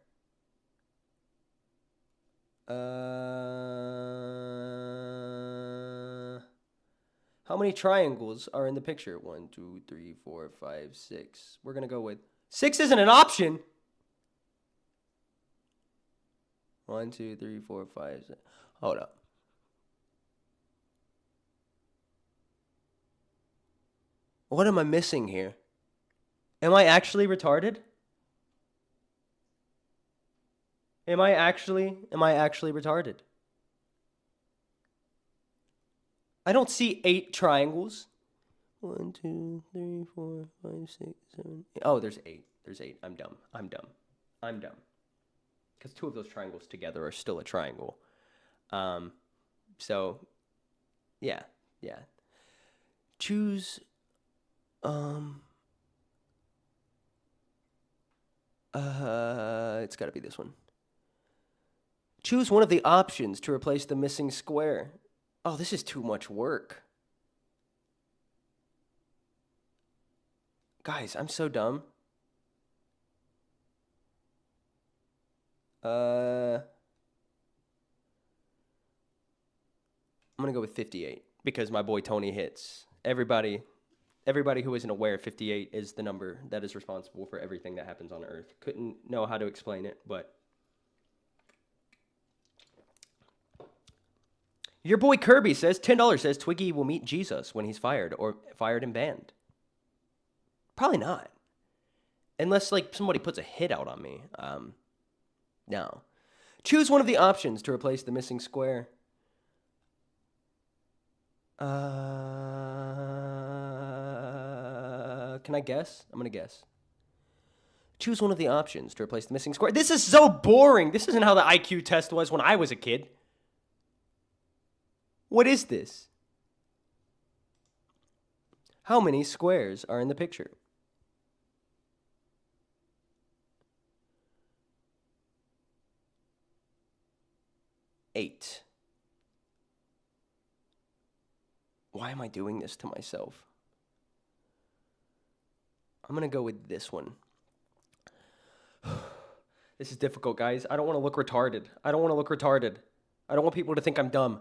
How many triangles are in the picture? 1, 2, 3, 4, 5, 6. We're going to go with 6 isn't an option. 1, 2, 3, 4, 5, 6. Hold up. What am I missing here? Am I actually retarded? Am I actually retarded? I don't see 8 triangles. 1, 2, 3, 4, 5, 6, 7. Oh, there's 8. There's 8. I'm dumb. Because 2 of those triangles together are still a triangle. So, yeah. Choose, it's got to be this one. Choose one of the options to replace the missing square. Oh, this is too much work. Guys, I'm so dumb. I'm going to go with 58 because my boy Tony hits. Everybody who isn't aware, 58 is the number that is responsible for everything that happens on Earth. Couldn't know how to explain it, but your boy Kirby says, $10 says Twiggy will meet Jesus when he's fired and banned. Probably not. Unless, like, somebody puts a hit out on me. No. Choose one of the options to replace the missing square. Can I guess? I'm going to guess. Choose one of the options to replace the missing square. This is so boring. This isn't how the IQ test was when I was a kid. What is this? How many squares are in the picture? 8. Why am I doing this to myself? I'm going to go with this one. This is difficult, guys. I don't want to look retarded. I don't want people to think I'm dumb.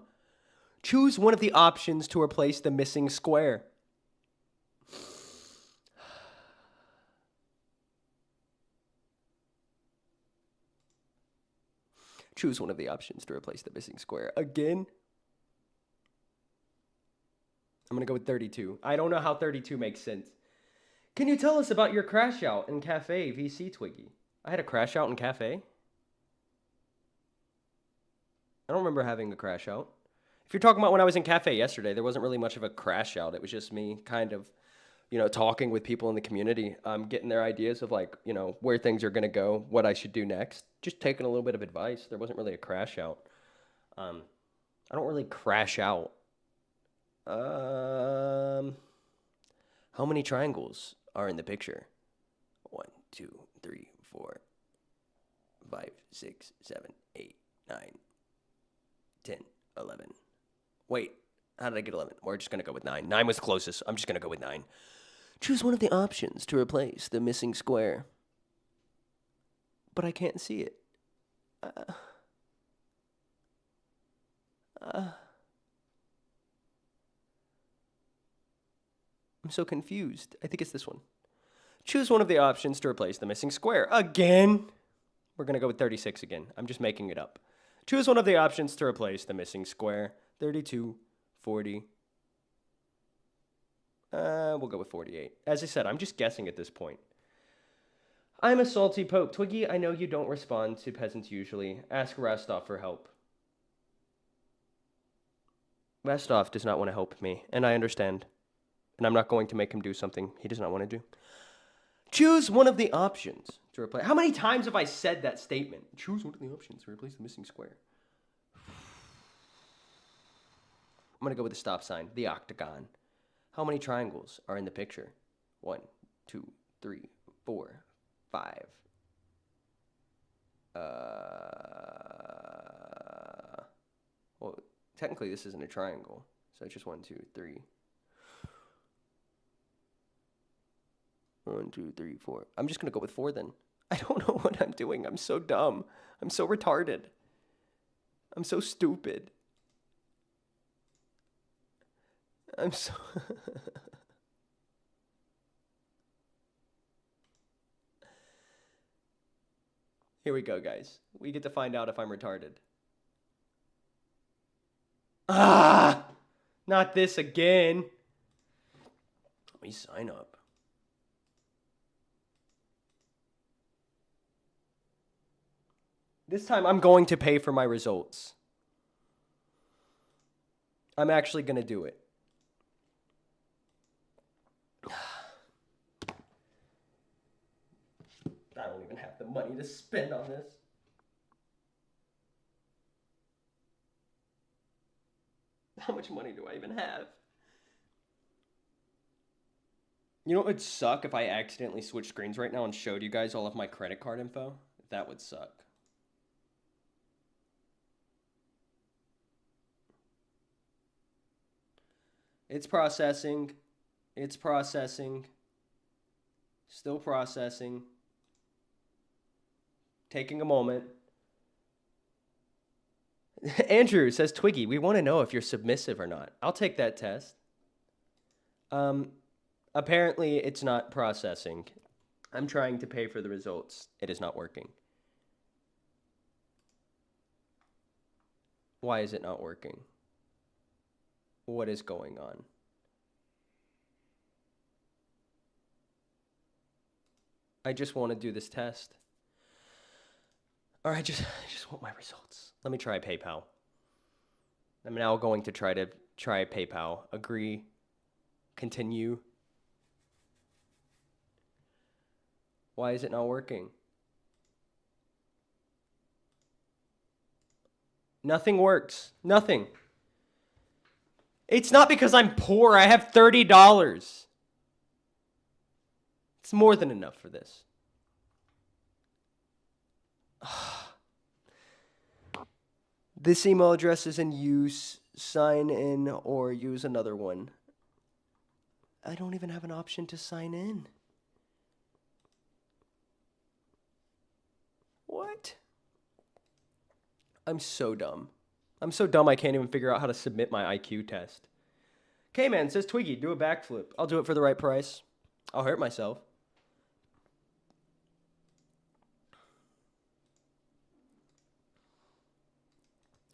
Choose one of the options to replace the missing square. Choose one of the options to replace the missing square. Again? I'm going to go with 32. I don't know how 32 makes sense. Can you tell us about your crash out in Cafe VC Twiggy? I had a crash out in Cafe. I don't remember having a crash out. If you're talking about when I was in Cafe yesterday, there wasn't really much of a crash out. It was just me kind of, talking with people in the community, getting their ideas of like, where things are going to go, what I should do next. Just taking a little bit of advice. There wasn't really a crash out. I don't really crash out. How many triangles are in the picture? 1, 2, 3, 4, 5, 6, 7, 8, 9, 10, 11. Wait, how did I get 11? We're just going to go with 9. 9 was closest. I'm just going to go with 9. Choose one of the options to replace the missing square. But I can't see it. I'm so confused. I think it's this one. Choose one of the options to replace the missing square. Again. We're going to go with 36 again. I'm just making it up. Choose one of the options to replace the missing square. 32, 40. We'll go with 48. As I said, I'm just guessing at this point. I'm a salty Pope. Twiggy, I know you don't respond to peasants usually. Ask Rastov for help. Rastov does not want to help me, and I understand. And I'm not going to make him do something he does not want to do. Choose one of the options to replace. How many times have I said that statement? Choose one of the options to replace the missing square. I'm going to go with the stop sign, the octagon. How many triangles are in the picture? 1, 2, 3, 4, 5. Well, technically this isn't a triangle, so it's just 1, 2, 3. 1, 2, 3, 4. I'm just gonna go with 4 then. I don't know what I'm doing. I'm so dumb. I'm so retarded. I'm so stupid. I'm so... Here we go, guys. We get to find out if I'm retarded. Ah! Not this again. Let me sign up. This time I'm going to pay for my results. I'm actually going to do it. I don't even have the money to spend on this. How much money do I even have? You know what would suck if I accidentally switched screens right now and showed you guys all of my credit card info? That would suck. It's processing. It's processing. Still processing. Taking a moment. Andrew says, Twiggy, we want to know if you're submissive or not. I'll take that test. Apparently, it's not processing. I'm trying to pay for the results. It is not working. Why is it not working? What is going on? I just want to do this test. All right, I just want my results. Let me try PayPal. I'm now going to try PayPal. Agree. Continue. Why is it not working? Nothing works. Nothing. It's not because I'm poor. I have $30. It's more than enough for this. This email address is in use. Sign in or use another one. I don't even have an option to sign in. What? I'm so dumb. I'm so dumb I can't even figure out how to submit my IQ test. K-Man says, Twiggy, do a backflip. I'll do it for the right price. I'll hurt myself.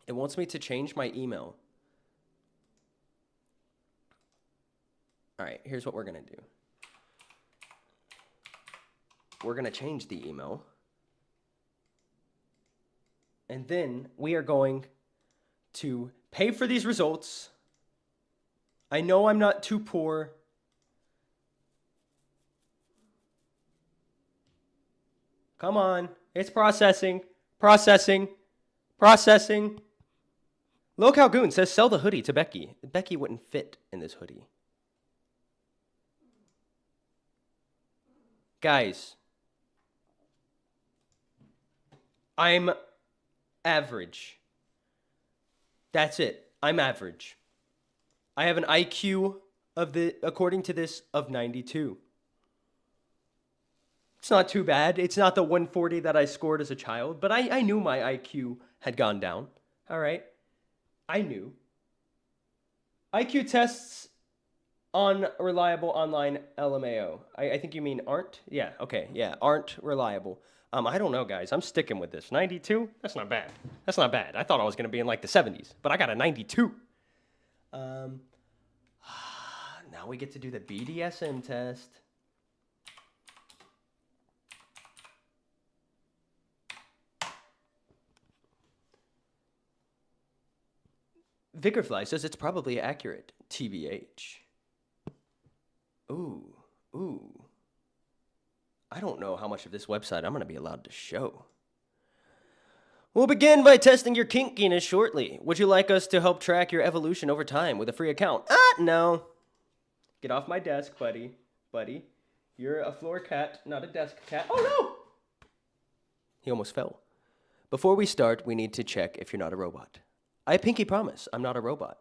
It wants me to change my email. All right, here's what we're going to do. We're going to change the email. And then we are going to pay for these results. I know I'm not too poor. Come on. It's processing. Processing. Processing. Lolcow Goon says, sell the hoodie to Becky. Becky wouldn't fit in this hoodie. Guys. I'm average. That's it. I'm average. I have an IQ according to this, of 92. It's not too bad. It's not the 140 that I scored as a child, but I knew my IQ had gone down. All right. I knew. IQ tests on reliable online LMAO. I think you mean aren't? Yeah, okay, yeah, aren't reliable. I don't know, guys. I'm sticking with this. 92? That's not bad. That's not bad. I thought I was going to be in like the 70s, but I got a 92. Now we get to do the BDSM test. Vickerfly says it's probably accurate. TBH. Ooh. I don't know how much of this website I'm going to be allowed to show. We'll begin by testing your kinkiness shortly. Would you like us to help track your evolution over time with a free account? No. Get off my desk, buddy. Buddy, you're a floor cat, not a desk cat. Oh no! He almost fell. Before we start, we need to check if you're not a robot. I pinky promise I'm not a robot.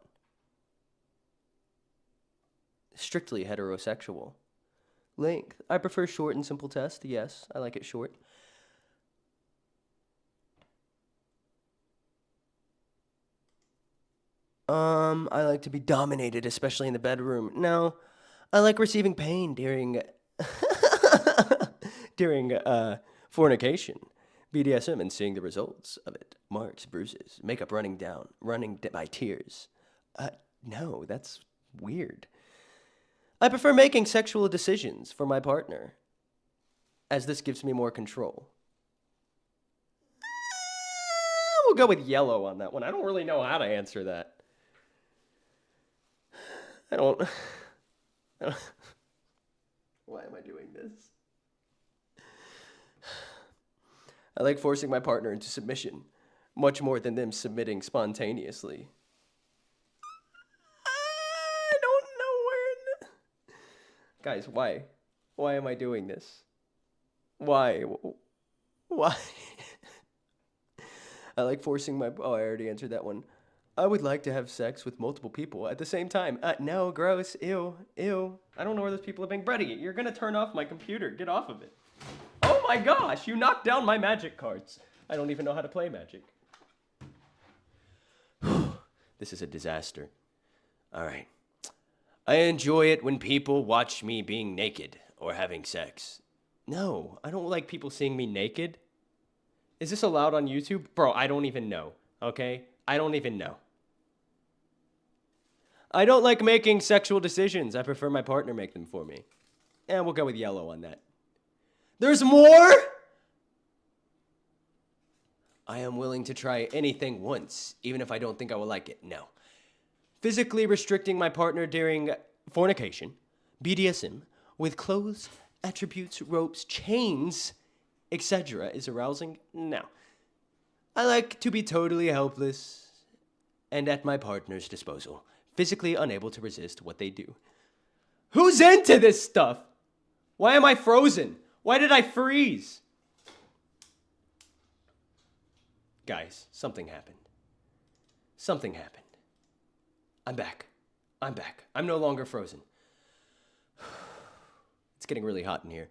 Strictly heterosexual. Length. I prefer short and simple test. Yes, I like it short. I like to be dominated, especially in the bedroom. No, I like receiving pain during fornication, BDSM, and seeing the results of it. Marks, bruises, makeup running down, by tears. No, that's weird. I prefer making sexual decisions for my partner, as this gives me more control. We'll go with yellow on that one. I don't really know how to answer that. I don't. Why am I doing this? I like forcing my partner into submission, much more than them submitting spontaneously. I don't know where. Guys, why? Why am I doing this? Why? Why? I like forcing my. Oh, I already answered that one. I would like to have sex with multiple people at the same time. No, gross. Ew. Ew. I don't know where those people have been. Brady, you're gonna turn off my computer. Get off of it. Oh my gosh, you knocked down my magic cards. I don't even know how to play magic. This is a disaster. All right. I enjoy it when people watch me being naked or having sex. No, I don't like people seeing me naked. Is this allowed on YouTube? Bro, I don't even know, okay? I don't even know. I don't like making sexual decisions. I prefer my partner make them for me. And we'll go with yellow on that. There's more? I am willing to try anything once, even if I don't think I will like it. No. Physically restricting my partner during fornication, BDSM, with clothes, attributes, ropes, chains, etc. is arousing? No. I like to be totally helpless and at my partner's disposal, physically unable to resist what they do. Who's into this stuff? Why am I frozen? Why did I freeze? Guys, something happened. Something happened. I'm back. I'm back. I'm no longer frozen. It's getting really hot in here.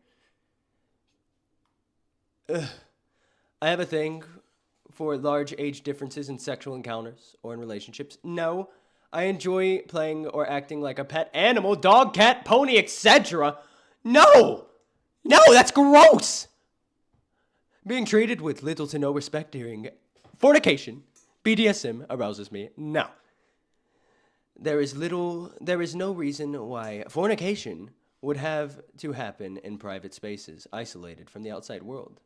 I have a thing for large age differences in sexual encounters or in relationships. No, I enjoy playing or acting like a pet animal, dog, cat, pony, etc. No! No, that's gross! Being treated with little to no respect during fornication, BDSM, arouses me. No. There is no reason why fornication would have to happen in private spaces, isolated from the outside world.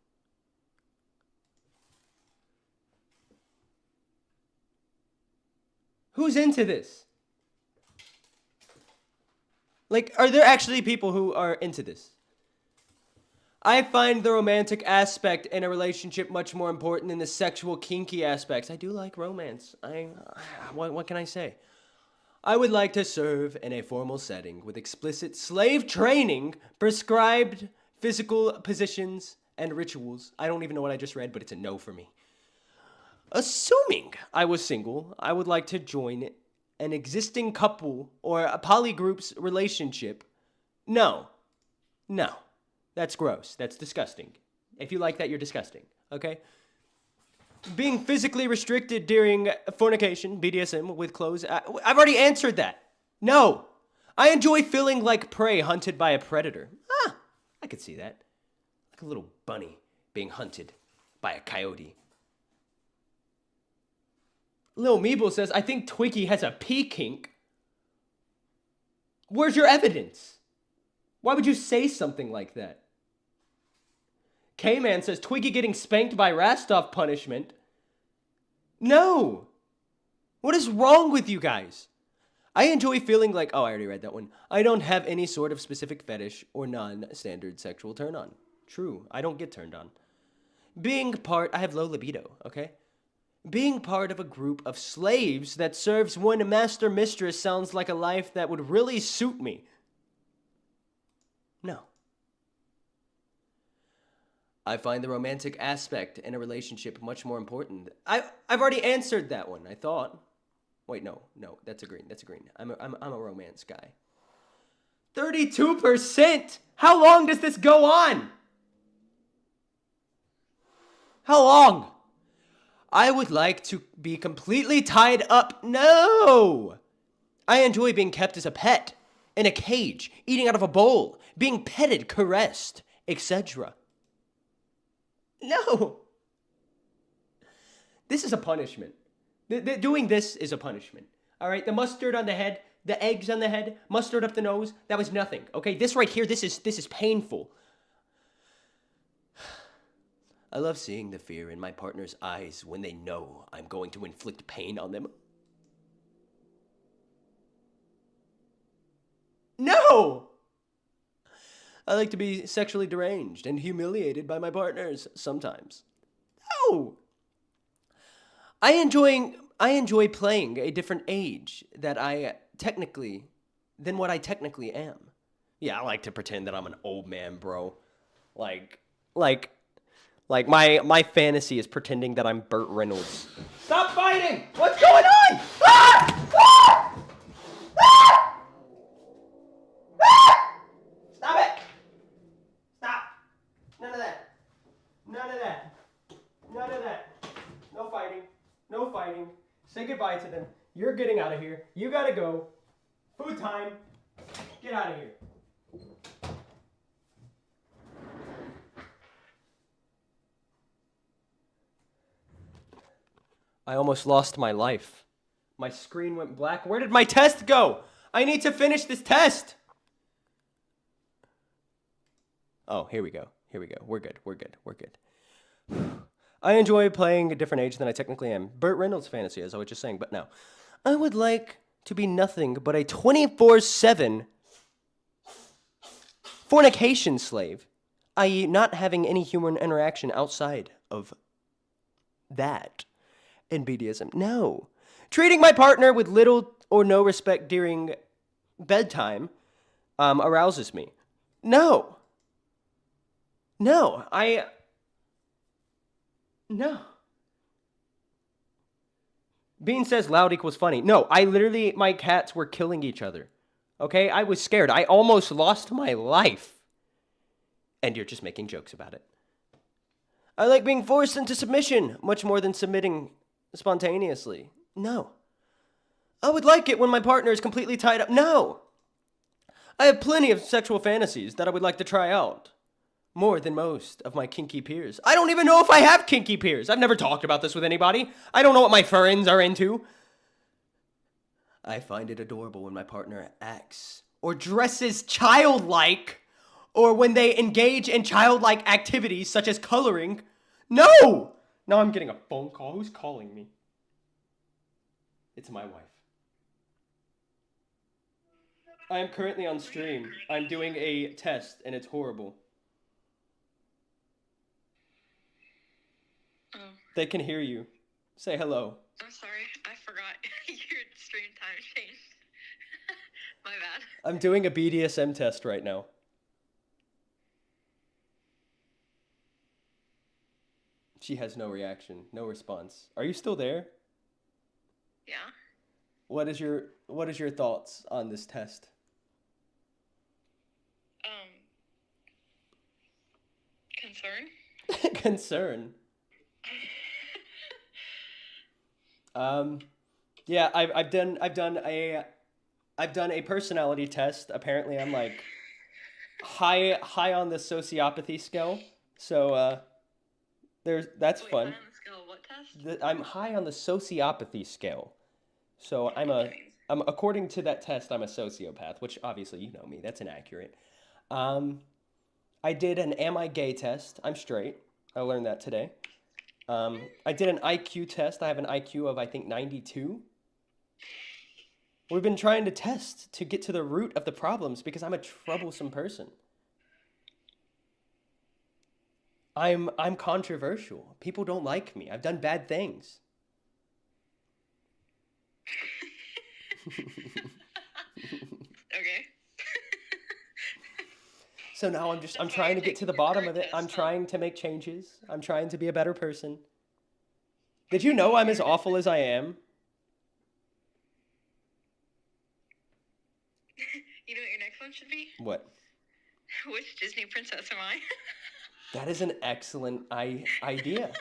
Who's into this? Like, are there actually people who are into this? I find the romantic aspect in a relationship much more important than the sexual kinky aspects. I do like romance. What can I say? I would like to serve in a formal setting with explicit slave training, prescribed physical positions, and rituals. I don't even know what I just read, but it's a no for me. Assuming I was single, I would like to join an existing couple or a polygroup's relationship. No. That's gross. That's disgusting. If you like that, you're disgusting. Okay? Being physically restricted during fornication, BDSM, with clothes. I've already answered that. No. I enjoy feeling like prey hunted by a predator. I could see that. Like a little bunny being hunted by a coyote. Lil Meeble says, I think Twiggy has a pee kink. Where's your evidence? Why would you say something like that? K-Man says, Twiggy getting spanked by Rastov punishment. No. What is wrong with you guys? I enjoy feeling like, oh, I already read that one. I don't have any sort of specific fetish or non-standard sexual turn-on. True, I don't get turned on. I have low libido, okay? Being part of a group of slaves that serves one master mistress sounds like a life that would really suit me. No. I find the romantic aspect in a relationship much more important. I've already answered that one, I thought. Wait, no, that's a green. I'm a romance guy. 32%? How long does this go on? How long? I would like to be completely tied up. No! I enjoy being kept as a pet, in a cage, eating out of a bowl, being petted, caressed, etc. No! This is a punishment. Doing this is a punishment. All right, the mustard on the head, the eggs on the head, mustard up the nose, that was nothing. Okay, this right here, this is painful. I love seeing the fear in my partner's eyes when they know I'm going to inflict pain on them. No! I like to be sexually deranged and humiliated by my partners sometimes. No! I enjoy playing a different age than what I technically am. Yeah, I like to pretend that I'm an old man, bro. Like my fantasy is pretending that I'm Burt Reynolds. Stop fighting! What's going on? Ah! Ah! Ah! Ah! Stop it! Stop! None of that. None of that. None of that. No fighting. No fighting. Say goodbye to them. You're getting out of here. You gotta go. Food time. Get out of here. I almost lost my life. My screen went black. Where did my test go? I need to finish this test. Oh, here we go. We're good. I enjoy playing a different age than I technically am. Burt Reynolds fantasy, as I was just saying, but no. I would like to be nothing but a 24/7 fornication slave, i.e. not having any human interaction outside of that in BDSM. No. Treating my partner with little or no respect during bedtime arouses me. No. No. Bean says loud equals funny. No, my cats were killing each other. Okay? I was scared. I almost lost my life. And you're just making jokes about it. I like being forced into submission much more than submitting spontaneously. No. I would like it when my partner is completely tied up. No. I have plenty of sexual fantasies that I would like to try out. More than most of my kinky peers. I don't even know if I have kinky peers. I've never talked about this with anybody. I don't know what my friends are into. I find it adorable when my partner acts or dresses childlike, or when they engage in childlike activities such as coloring. No! Now I'm getting a phone call. Who's calling me? It's my wife. I am currently on stream. I'm doing a test and it's horrible. Oh. They can hear you. Say hello. I'm sorry. I forgot your stream time changed. My bad. I'm doing a BDSM test right now. She has no reaction, no response. Are you still there? Yeah. What is your thoughts on this test? Concern? Concern. Yeah, I've done a personality test. Apparently I'm like high on the sociopathy scale. So that's Wait, fun. high on the scale of what test? I'm high on the sociopathy scale. So I'm according to that test, I'm a sociopath, which obviously you know me. That's inaccurate. I did an am I gay test. I'm straight. I learned that today. I did an IQ test. I have an IQ of, I think, 92. We've been trying to test to get to the root of the problems because I'm a troublesome person. I'm controversial. People don't like me. I've done bad things. Okay. So now I'm That's why trying to you're get to the taking your bottom card of it. I'm test, huh? trying to make changes. I'm trying to be a better person. Did you know I'm as awful as I am? You know what your next one should be? What? Which Disney princess am I? That is an excellent idea.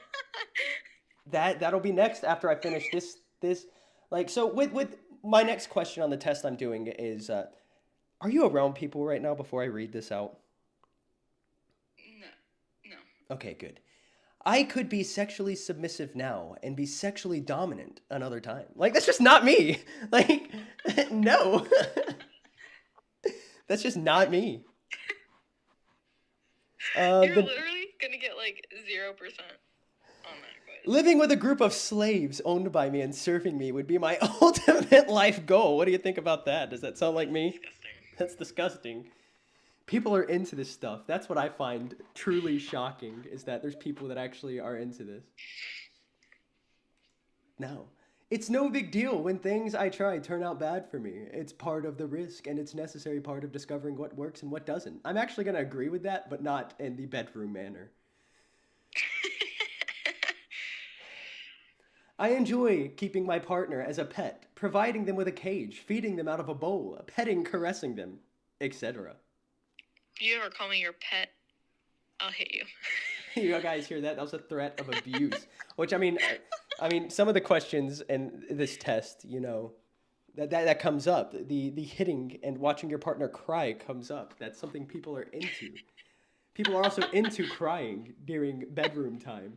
That'll be next after I finish this like so with my next question on the test I'm doing is are you around people right now before I read this out? No. Okay, good. I could be sexually submissive now and be sexually dominant another time. Like that's just not me. Like no. That's just not me. You're The literally gonna get like 0% on that quiz. living with a group of slaves owned by me and serving me would be my ultimate life goal. What do you think about that? Does that sound like me? Disgusting. That's disgusting. People are into this stuff. That's what I find truly shocking is that there's people that actually are into this. No. It's no big deal when things I try turn out bad for me. It's part of the risk and it's necessary part of discovering what works and what doesn't. I'm actually going to agree with that, but not in the bedroom manner. I enjoy keeping my partner as a pet, providing them with a cage, feeding them out of a bowl, petting, caressing them, etc. If you ever call me your pet, I'll hit you. You guys hear that? That was a threat of abuse. Which I mean, some of the questions in this test, you know, that comes up. The hitting and watching your partner cry comes up. That's something people are into. People are also into crying during bedroom time.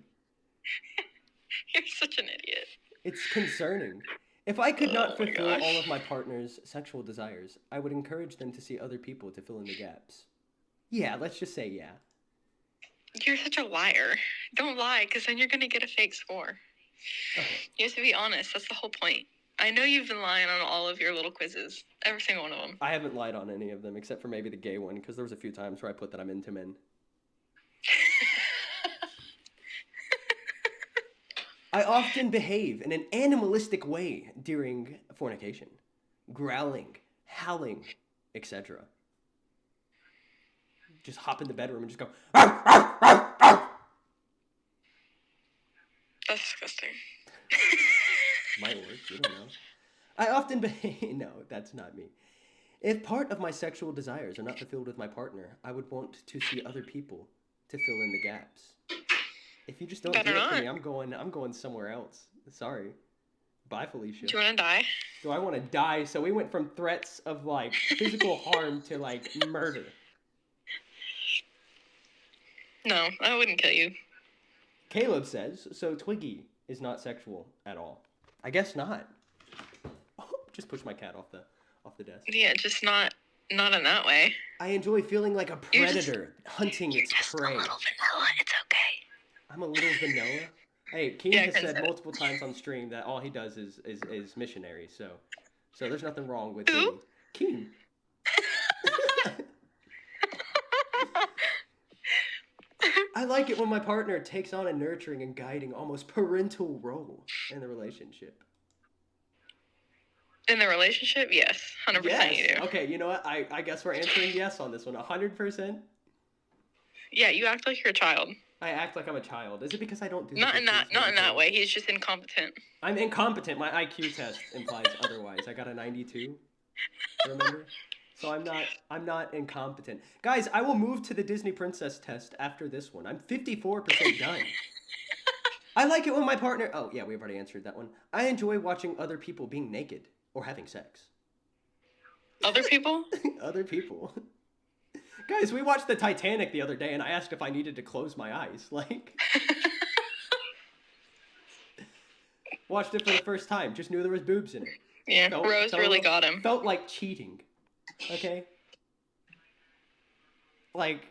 You're such an idiot. It's concerning. If I could not Oh my fulfill gosh. all of my partner's sexual desires, I would encourage them to see other people to fill in the gaps. Yeah, let's just say yeah. You're such a liar. Don't lie, because then you're gonna get a fake score. Okay. You have to be honest. That's the whole point. I know you've been lying on all of your little quizzes. Every single one of them. I haven't lied on any of them except for maybe the gay one because there was a few times where I put that I'm into men. I often behave in an animalistic way during fornication, growling, howling, etc. Just hop in the bedroom and just go. "Arr, arr, arr, arr." That's disgusting. Might work, you don't know. I often behave. No, that's not me. If part of my sexual desires are not fulfilled with my partner, I would want to see other people to fill in the gaps. If you just don't Better do it for not. me, I'm going somewhere else. Sorry. Bye, Felicia. Do you want to die? Do I want to die? So we went from threats of like physical harm to like murder. No, I wouldn't kill you. Caleb says, so Twiggy is not sexual at all. I guess not. Oh, just push my cat off the desk. Yeah, just not in that way. I enjoy feeling like a You're just- predator hunting its prey. a little vanilla. It's okay. I'm a little vanilla. Hey, Keen Yeah, has Ken said said it. multiple times on stream that all he does is missionary. So there's nothing wrong with Who? me. Keen. I like it when my partner takes on a nurturing and guiding, almost parental role in the relationship. In the relationship, yes, 100% you do. Okay, you know what? I guess we're answering yes on this one. 100%. Yeah, you act like you're a child. I act like I'm a child. Is it because I don't do the Not in dishes that and everything? way. He's just incompetent. I'm incompetent. My IQ test implies otherwise. I got a 92. Remember? So I'm not incompetent. Guys, I will move to the Disney Princess test after this one. I'm 54% done. I like it when my partner... Oh, yeah, we've already answered that one. I enjoy watching other people being naked or having sex. Other people? Other people. Guys, we watched the Titanic the other day and I asked if I needed to close my eyes. Like... Watched it for the first time. Just knew there was boobs in it. Yeah, Rose really got him. Felt like cheating. Okay? Like,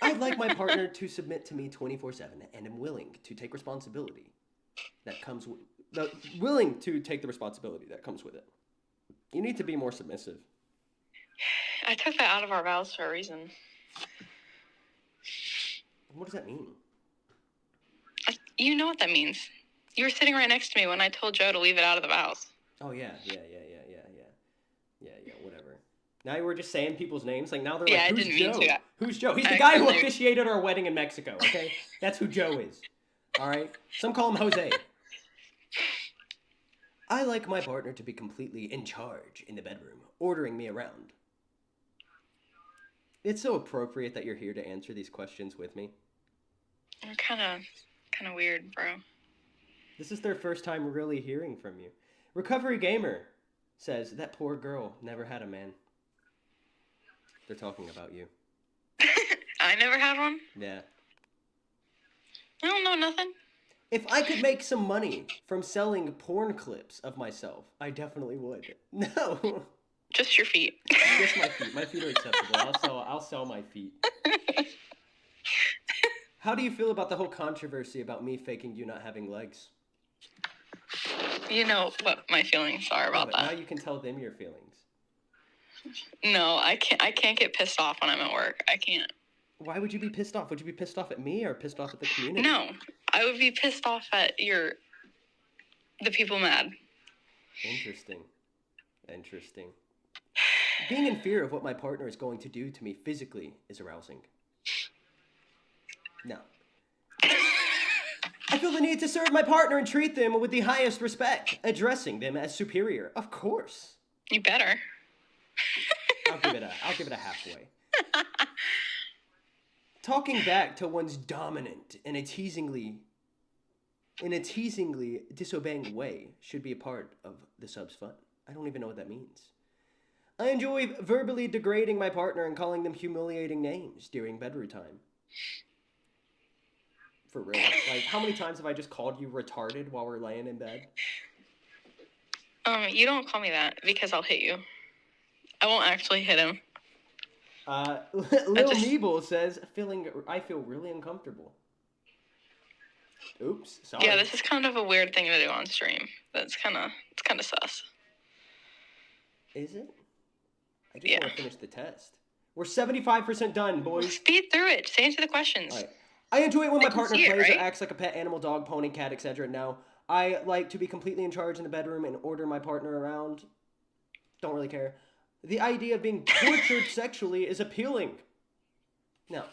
I'd like my partner to submit to me 24/7 and am willing to take responsibility that comes with... willing to take the responsibility that comes with it. You need to be more submissive. I took that out of our vows for a reason. What does that mean? You know what that means. You were sitting right next to me when I told Joe to leave it out of the house. Oh, yeah, whatever. Now we're just saying people's names. Like, now they're Yeah, like, I who's didn't mean Joe? to. Who's Joe? He's I the guy who accidentally- officiated our wedding in Mexico, okay? That's who Joe is. All right? Some call him Jose. I like my partner to be completely in charge in the bedroom, ordering me around. It's so appropriate that you're here to answer these questions with me. You're kind of weird, bro. This is their first time really hearing from you. Recovery Gamer says, that poor girl never had a man. They're talking about you. I never had one. Yeah. I don't know nothing. If I could make some money from selling porn clips of myself, I definitely would. No. Just your feet. Just my feet. My feet are acceptable. I'll sell my feet. How do you feel about the whole controversy about me faking you not having legs? You know what my feelings are about Now that. you can tell them your feelings. No, I can't get pissed off when I'm at work. I can't. Why would you be pissed off? Would you be pissed off at me or pissed off at the community? No, I would be pissed off at the people mad. Interesting. Being in fear of what my partner is going to do to me physically is arousing. No. I feel the need to serve my partner and treat them with the highest respect, addressing them as superior. Of course. You better. I'll give it a halfway. Talking back to one's dominant in a teasingly disobeying way should be a part of the sub's fun. I don't even know what that means. I enjoy verbally degrading my partner and calling them humiliating names during bedroom time. For real. Like, how many times have I just called you retarded while we're laying in bed? You don't call me that because I'll hit you. I won't actually hit him. Lil Meeble says, I feel really uncomfortable. Oops, sorry. Yeah, this is kind of a weird thing to do on stream. It's kind of sus. Is it? I just want to finish the test. We're 75% done, boys. Speed through it. Just answer the questions. All right. I enjoy it when my partner see it, plays right? or acts like a pet animal, dog, pony, cat, etc. Now, I like to be completely in charge in the bedroom and order my partner around. Don't really care. The idea of being tortured sexually is appealing. Now,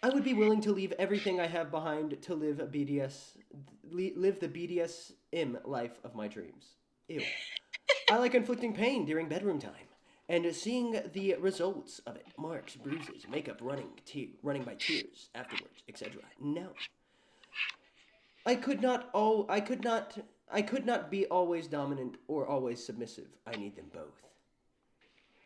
I would be willing to leave everything I have behind to live the BDSM life of my dreams. Ew. I like inflicting pain during bedroom time and seeing the results of it. Marks, bruises, makeup running by tears afterwards, etc. No. I could not be always dominant or always submissive. I need them both.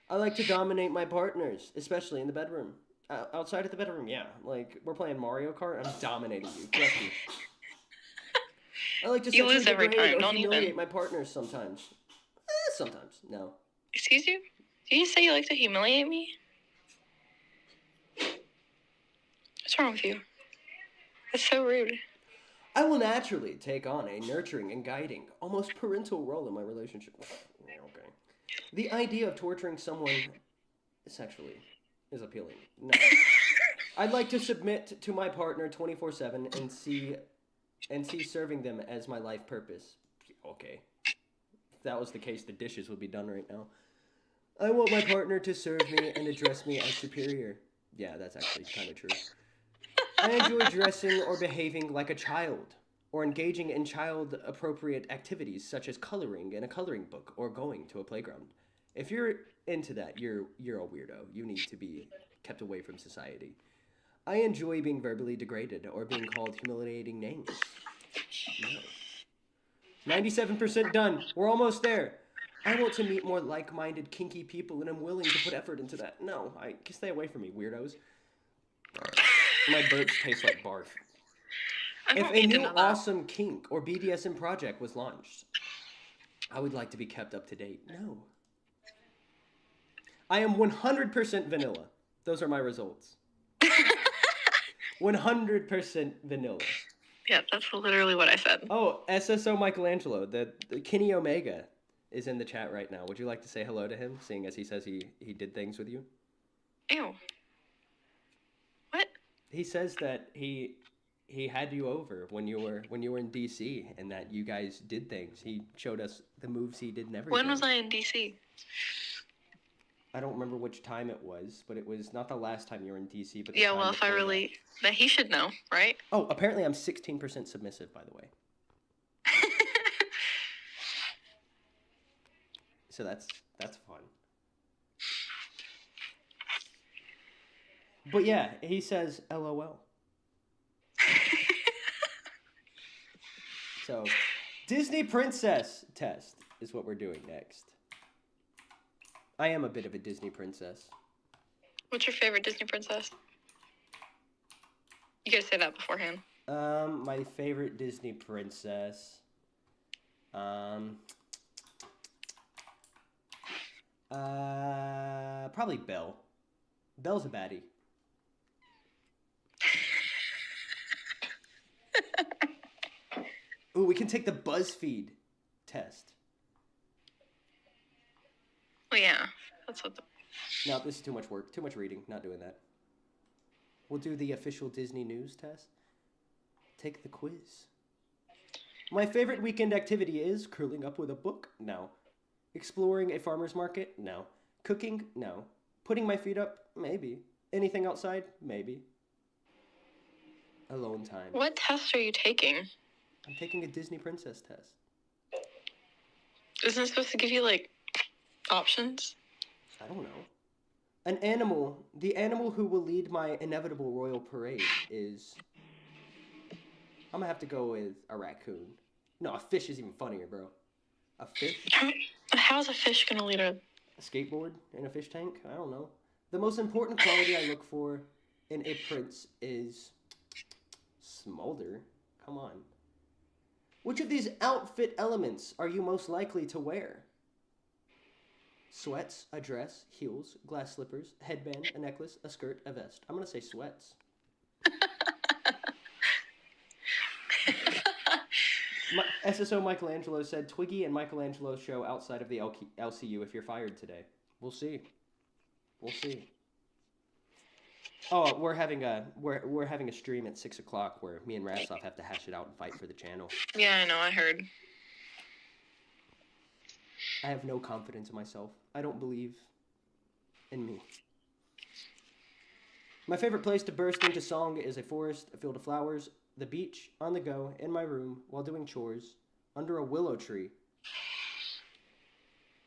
I like to dominate my partners, especially in the bedroom. Outside of the bedroom, yeah. Like, we're playing Mario Kart, I'm dominating you. Trust me. I like to You lose every degrade time, or don't humiliate even. my partners sometimes. Sometimes, no. Excuse you? Did you say you like to humiliate me? What's wrong with you? That's so rude. I will naturally take on a nurturing and guiding, almost parental role in my relationship. Okay. The idea of torturing someone sexually is appealing. No. I'd like to submit to my partner 24/7 and see serving them as my life purpose. Okay. If that was the case, the dishes would be done right now. I want my partner to serve me and address me as superior. Yeah, that's actually kind of true. I enjoy dressing or behaving like a child, or engaging in child-appropriate activities such as coloring in a coloring book or going to a playground. If you're into that, you're a weirdo. You need to be kept away from society. I enjoy being verbally degraded or being called humiliating names. No. 97% done. We're almost there. I want to meet more like-minded, kinky people, and I'm willing to put effort into that. No, stay away from me, weirdos. My burps taste like barf. If a new awesome kink or BDSM project was launched, I would like to be kept up to date. No. I am 100% vanilla. Those are my results. 100% vanilla. Yeah, that's literally what I said. Oh, SSO Michelangelo, the Kenny Omega is in the chat right now. Would you like to say hello to him, seeing as he says he did things with you? Ew. What? He says that he he had you over when you were in DC, and that you guys did things. He showed us the moves he did and everything. When was I in DC? I don't remember which time it was, but it was not the last time you were in DC. But Yeah, well, if I really... That he should know, right? Oh, apparently I'm 16% submissive, by the way. So that's fun. But yeah, he says LOL. So, Disney princess test is what we're doing next. I am a bit of a Disney princess. What's your favorite Disney princess? You gotta say that beforehand. My favorite Disney princess. Probably Belle. Belle's a baddie. Ooh, we can take the BuzzFeed test. Well, yeah, that's what the... No, this is too much work. Too much reading. Not doing that. We'll do the official Disney news test. Take the quiz. My favorite weekend activity is curling up with a book? No. Exploring a farmer's market? No. Cooking? No. Putting my feet up? Maybe. Anything outside? Maybe. Alone time. What test are you taking? I'm taking a Disney princess test. Isn't it supposed to give you, like, options? I don't know. An animal, the animal who will lead my inevitable royal parade is... I'm gonna have to go with a raccoon. No, a fish is even funnier, bro. A fish? How's a fish gonna lead a skateboard in a fish tank? I don't know. The most important quality I look for in a prince is smolder. Come on. Which of these outfit elements are you most likely to wear? Sweats, a dress, heels, glass slippers, headband, a necklace, a skirt, a vest. I'm going to say sweats. SSO Michelangelo said, Twiggy and Michelangelo show outside of the LCU if you're fired today. We'll see. We'll see. Oh, we're having a stream at 6 o'clock where me and Rastov have to hash it out and fight for the channel. Yeah, I know, I heard. I have no confidence in myself. I don't believe in me. My favorite place to burst into song is a forest, a field of flowers, the beach, on the go, in my room, while doing chores, under a willow tree.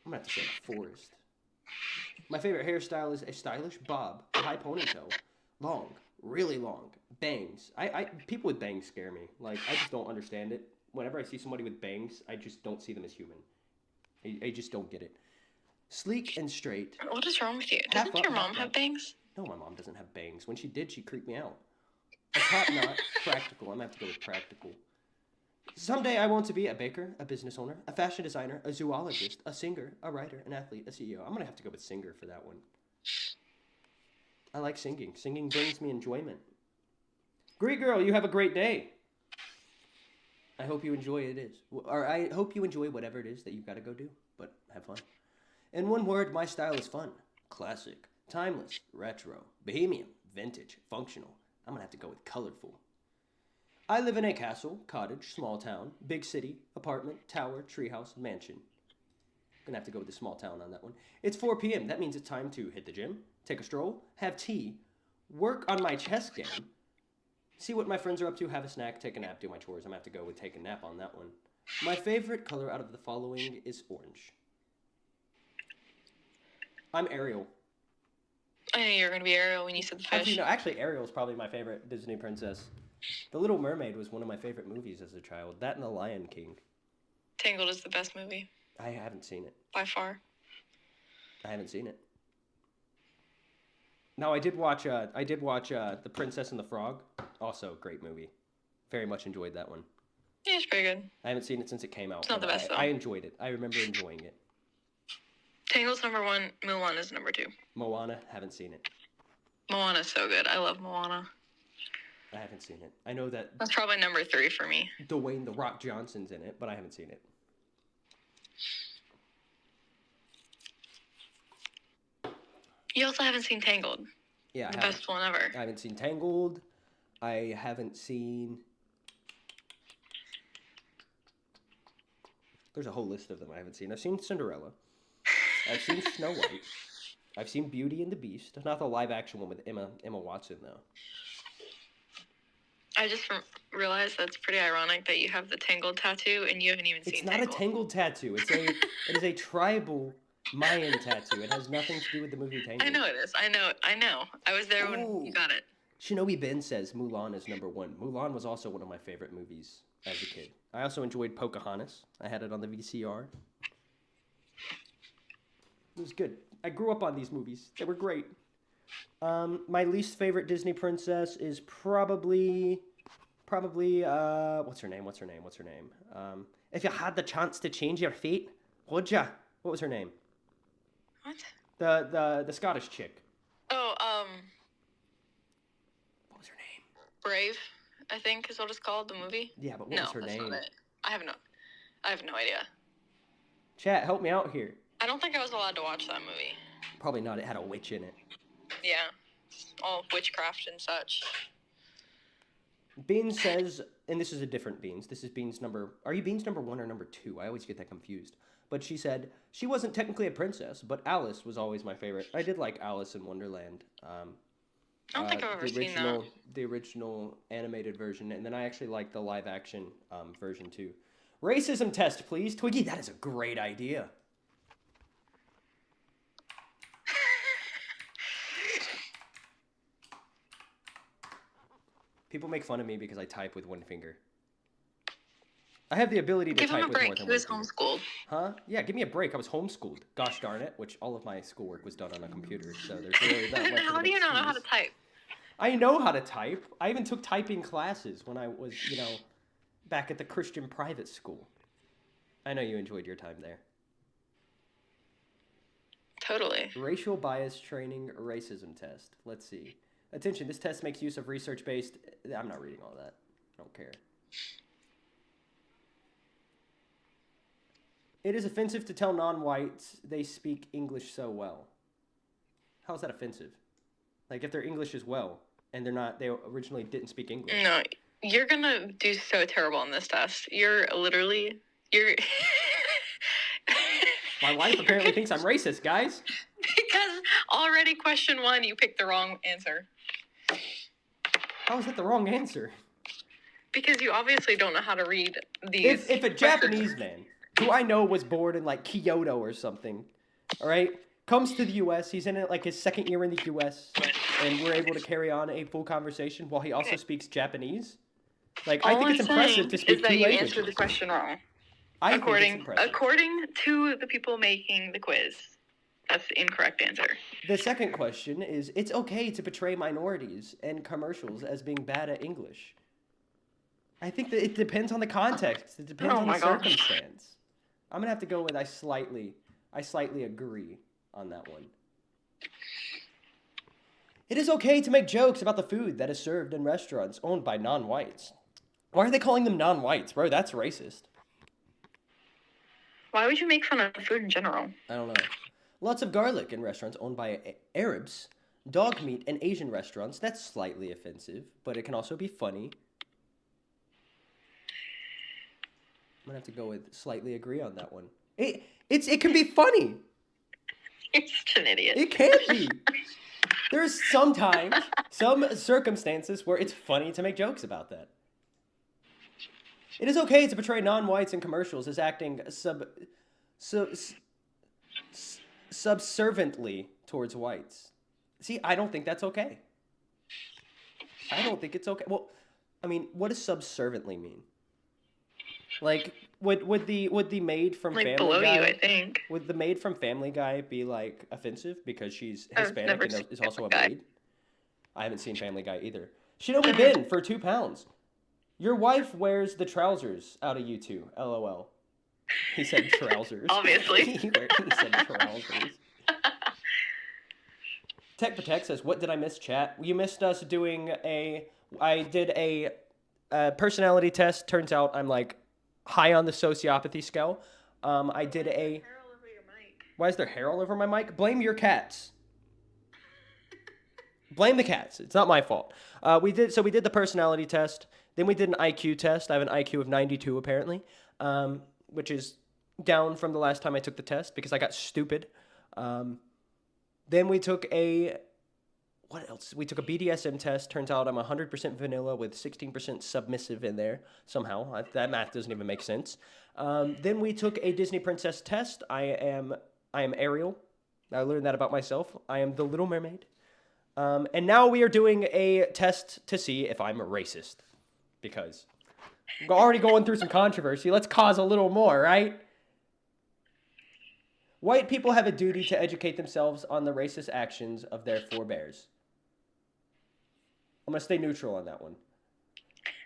I'm gonna have to say a forest. My favorite hairstyle is a stylish bob, a high ponytail, long, really long, bangs. People with bangs scare me. Like, I just don't understand it. Whenever I see somebody with bangs, I just don't see them as human. I just don't get it. Sleek and straight. What is wrong with you? Doesn't your mom have bangs? No, my mom doesn't have bangs. When she did, she creeped me out. A top knot, practical. I'm gonna have to go with practical. Someday I want to be a baker, a business owner, a fashion designer, a zoologist, a singer, a writer, an athlete, a CEO. I'm gonna have to go with singer for that one. I like singing. Singing brings me enjoyment. Great girl, you have a great day. I hope you enjoy it. Or I hope you enjoy whatever it is that you've got to go do. But have fun. In one word, my style is fun. Classic. Timeless. Retro. Bohemian. Vintage. Functional. I'm going to have to go with colorful. I live in a castle, cottage, small town, big city, apartment, tower, treehouse, mansion. Gonna have to go with the small town on that one. It's 4 p.m. That means it's time to hit the gym, take a stroll, have tea, work on my chess game, see what my friends are up to, have a snack, take a nap, do my chores. I'm gonna have to go with take a nap on that one. My favorite color out of the following is orange. I'm Ariel. I knew you were going to be Ariel when you said the fish. Actually, Ariel is probably my favorite Disney princess. The Little Mermaid was one of my favorite movies as a child. That and The Lion King. Tangled is the best movie. I haven't seen it. By far. I haven't seen it. No, I did watch The Princess and the Frog. Also, great movie. Very much enjoyed that one. Yeah, it's pretty good. I haven't seen it since it came out. It's not the best, though. I enjoyed it. I remember enjoying it. Tangled's number 1, Mulan number 2. Moana, haven't seen it. Moana's so good. I love Moana. I haven't seen it. I know that... That's probably number 3 for me. Dwayne "The Rock" Johnson's in it, but I haven't seen it. You also haven't seen Tangled. Yeah, the best one ever. I haven't seen Tangled. I haven't seen... There's a whole list of them I haven't seen. I've seen Cinderella. I've seen Snow White. I've seen Beauty and the Beast. Not the live-action one with Emma Watson, though. I just realized that's pretty ironic that you have the Tangled tattoo and you haven't even seen It's not Tangled. a Tangled tattoo. It is a tribal Mayan tattoo. It has nothing to do with the movie Tangled. I know it is. I know. I was there when you got it. Shinobi Ben says Mulan is number 1. Mulan was also one of my favorite movies as a kid. I also enjoyed Pocahontas. I had it on the VCR. It was good. I grew up on these movies. They were great. My least favorite Disney princess is probably what's her name? If you had the chance to change your fate, would ya? What was her name? What? The Scottish chick. Oh, What was her name? Brave, I think is what it's called, the movie. Yeah, but what was her name? Not it. I have no idea. Chat, help me out here. I don't think I was allowed to watch that movie. Probably not. It had a witch in it. Yeah. All witchcraft and such. Beans says, and this is a different Beans. This is Beans number... Are you Beans number 1 or number 2? I always get that confused. But she said, she wasn't technically a princess, but Alice was always my favorite. I did like Alice in Wonderland. I don't think I've ever seen that. The original animated version, and then I actually like the live-action version, too. Racism test, please. Twiggy, that is a great idea. People make fun of me because I type with one finger. I have the ability to type with more than one finger. Give him a break. He was homeschooled. Huh? Yeah, give me a break. I was homeschooled. Gosh darn it. Which all of my schoolwork was done on a computer, so there's really not much of How an do you not know how to excuse. type? I know how to type. I even took typing classes when I was, back at the Christian private school. I know you enjoyed your time there. Totally. Racial bias training racism test. Let's see. Attention, this test makes use of research-based... I'm not reading all that. I don't care. It is offensive to tell non-whites they speak English so well. How is that offensive? Like, if their English is well, and they originally didn't speak English. No, you're gonna do so terrible on this test. You're... My wife apparently thinks I'm racist, guys. Because already question 1, you picked the wrong answer. How is that the wrong answer? Because you obviously don't know how to read these. If a Japanese man, who I know was born in, like, Kyoto or something, all right, comes to the U.S., he's in, like, his second year in the U.S., and we're able to carry on a full conversation while he also speaks Japanese. Like, I think it's impressive to speak two languages. You answered the question wrong. According to the people making the quiz, that's the incorrect answer. The second question is, it's okay to portray minorities in commercials as being bad at English. I think that it depends on the context. It depends on the circumstance. I'm going to have to go with I slightly agree on that one. It is okay to make jokes about the food that is served in restaurants owned by non-whites. Why are they calling them non-whites, bro? That's racist. Why would you make fun of food in general? I don't know. Lots of garlic in restaurants owned by Arabs. Dog meat in Asian restaurants. That's slightly offensive, but it can also be funny. I'm going to have to go with slightly agree on that one. It can be funny. You're such an idiot. It can be. There's sometimes, some circumstances where it's funny to make jokes about that. It is okay to portray non-whites in commercials as acting subserviently towards whites. See, I don't think that's okay. I don't think it's okay. Well, I mean, what does subserviently mean? Like, would the maid from like Family below Guy? you, I think. Would the maid from Family Guy be like offensive because she's Hispanic never and seen is also a Family Guy. maid? I haven't seen Family Guy either. Shinobi Ben for £2. Your wife wears the trousers out of you two. LOL. He said trousers. Obviously. he said trousers. Tech Protect says, what did I miss, chat? You missed us doing I did a personality test. Turns out I'm like high on the sociopathy scale. I did a... Why is there hair all over my mic? Blame your cats. Blame the cats. It's not my fault. We did the personality test. Then we did an IQ test. I have an IQ of 92 apparently, which is down from the last time I took the test because I got stupid. Then we took what else? We took a BDSM test. Turns out I'm 100% vanilla with 16% submissive in there somehow. That math doesn't even make sense. Then we took a Disney princess test. I am Ariel. I learned that about myself. I am the Little Mermaid. And now we are doing a test to see if I'm a racist. Because we're already going through some controversy. Let's cause a little more, right? White people have a duty to educate themselves on the racist actions of their forebears. I'm going to stay neutral on that one.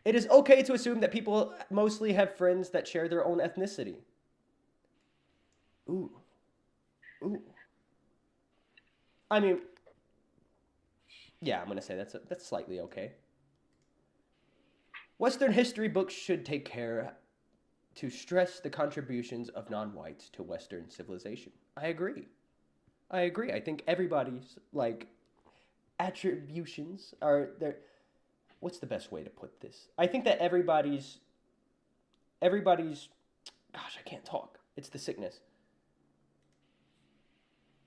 It is okay to assume that people mostly have friends that share their own ethnicity. Ooh. I mean, yeah, I'm going to say that's slightly okay. Western history books should take care to stress the contributions of non-whites to Western civilization. I agree. I think everybody's, attributions are there. What's the best way to put this? I think that everybody's, gosh, I can't talk. It's the sickness.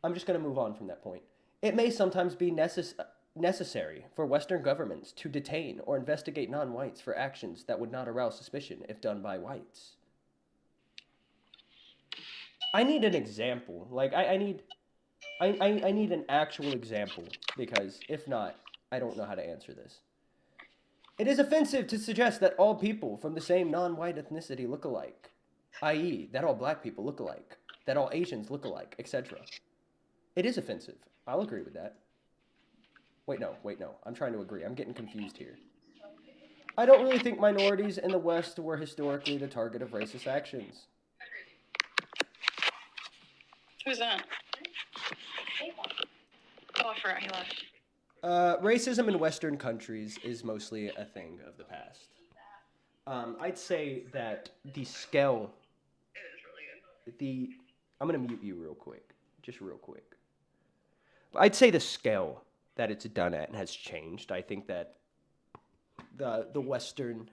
I'm just going to move on from that point. It may sometimes be necessary for Western governments to detain or investigate non-whites for actions that would not arouse suspicion if done by whites. I need an example. I need an actual example, because if not, I don't know how to answer this. It is offensive to suggest that all people from the same non-white ethnicity look alike, i.e., that all black people look alike, that all Asians look alike, etc. It is offensive. I'll agree with that. Wait, no. I'm trying to agree. I'm getting confused here. I don't really think minorities in the West were historically the target of racist actions. Who's that? Oh, I forgot he left. Racism in Western countries is mostly a thing of the past. I'd say that the scale... It is really good. I'm going to mute you real quick. Just real quick. I'd say the scale that it's done at has changed. I think that the Western,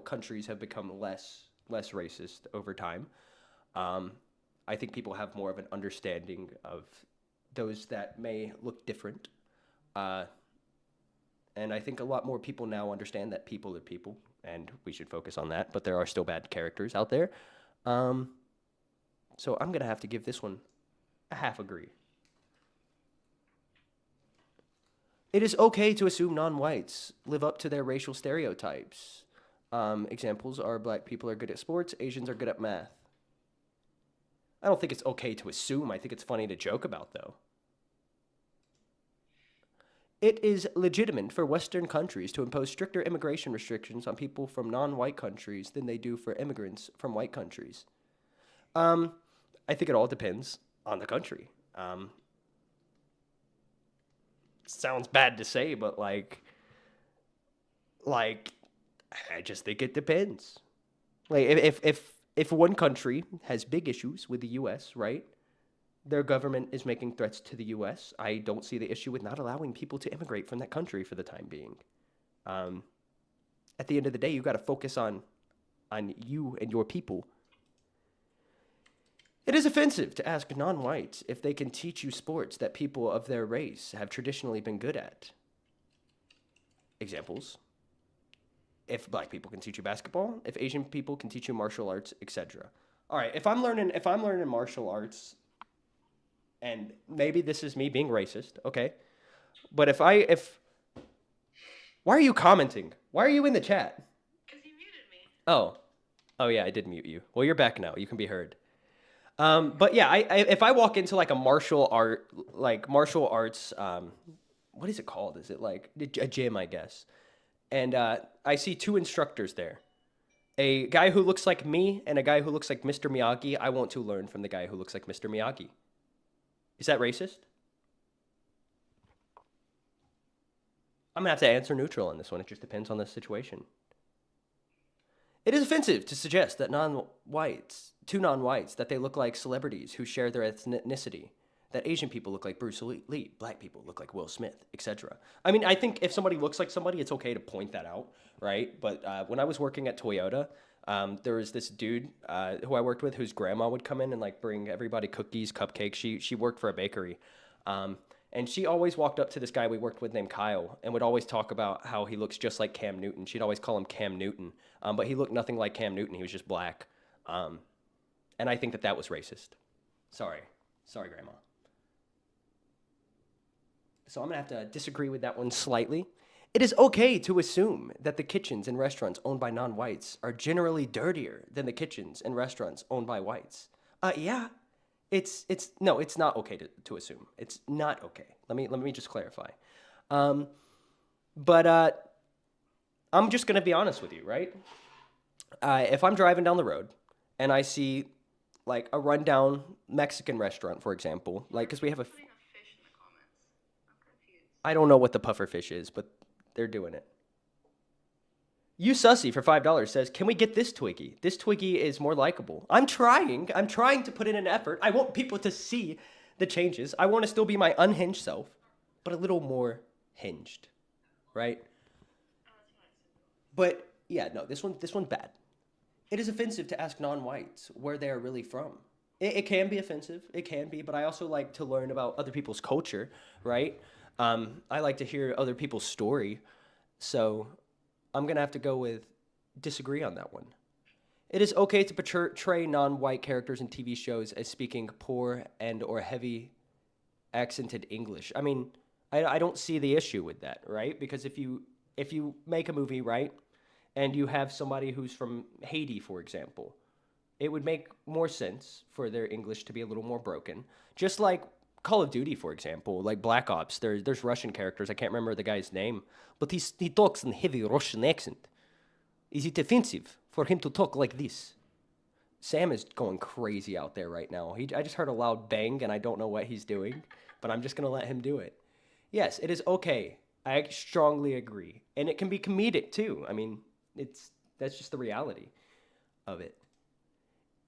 countries have become less racist over time. I think people have more of an understanding of those that may look different. And I think a lot more people now understand that people are people, and we should focus on that, but there are still bad characters out there. So I'm going to have to give this one a half agree. It is okay to assume non-whites live up to their racial stereotypes. Examples are black people are good at sports, Asians are good at math. I don't think it's okay to assume. I think it's funny to joke about, though. It is legitimate for Western countries to impose stricter immigration restrictions on people from non-white countries than they do for immigrants from white countries. I think it all depends on the country. Sounds bad to say, but I just think it depends. If one country has big issues with the U.S., right? Their government is making threats to the U.S. I don't see the issue with not allowing people to immigrate from that country for the time being. At the end of the day, you got to focus on you and your people. It is offensive to ask non-whites if they can teach you sports that people of their race have traditionally been good at. Examples: if black people can teach you basketball, if Asian people can teach you martial arts, etc. All right, if I'm learning martial arts, and maybe this is me being racist, okay? But why are you commenting? Why are you in the chat? Because you muted me. Oh yeah, I did mute you. Well, you're back now. You can be heard. But yeah, if I walk into a martial arts, what is it called? Is it a gym, I guess? And I see two instructors there. A guy who looks like me and a guy who looks like Mr. Miyagi. I want to learn from the guy who looks like Mr. Miyagi. Is that racist? I'm going to have to answer neutral on this one. It just depends on the situation. It is offensive to suggest that non-whites that they look like celebrities who share their ethnicity. that Asian people look like Bruce Lee, black people look like Will Smith, etc. I mean, I think if somebody looks like somebody, it's okay to point that out, right? But when I was working at Toyota, there was this dude who I worked with whose grandma would come in and like bring everybody cookies, cupcakes. She worked for a bakery. And she always walked up to this guy we worked with named Kyle and would always talk about how he looks just like Cam Newton. She'd always call him Cam Newton, but he looked nothing like Cam Newton. He was just black. And I think that was racist. Sorry, Grandma. So I'm going to have to disagree with that one slightly. It is okay to assume that the kitchens in restaurants owned by non-whites are generally dirtier than the kitchens in restaurants owned by whites. Yeah. It's not okay to assume. It's not okay. Let me just clarify. But I'm just going to be honest with you, right? If I'm driving down the road and I see like a rundown Mexican restaurant, for example, like because we have a fish in the comments. I'm confused. I don't know what the puffer fish is, but they're doing it. You Sussy for $5 says, "Can we get this Twiggy? This Twiggy is more likable." I'm trying to put in an effort. I want people to see the changes. I want to still be my unhinged self, but a little more hinged, right? But yeah, no, this one's bad. It is offensive to ask non-whites where they are really from. It can be offensive. It can be, but I also like to learn about other people's culture, right? I like to hear other people's story. So I'm going to have to go with disagree on that one. It is okay to portray non-white characters in TV shows as speaking poor and or heavy accented English. I mean, I don't see the issue with that, right? Because if you make a movie, right, and you have somebody who's from Haiti, for example, it would make more sense for their English to be a little more broken. Just like Call of Duty, for example, like Black Ops, there's Russian characters. I can't remember the guy's name, but he talks in heavy Russian accent. Is it offensive for him to talk like this? Sam is going crazy out there right now. I just heard a loud bang, and I don't know what he's doing, but I'm just going to let him do it. Yes, it is okay. I strongly agree. And it can be comedic, too. I mean, that's just the reality of it.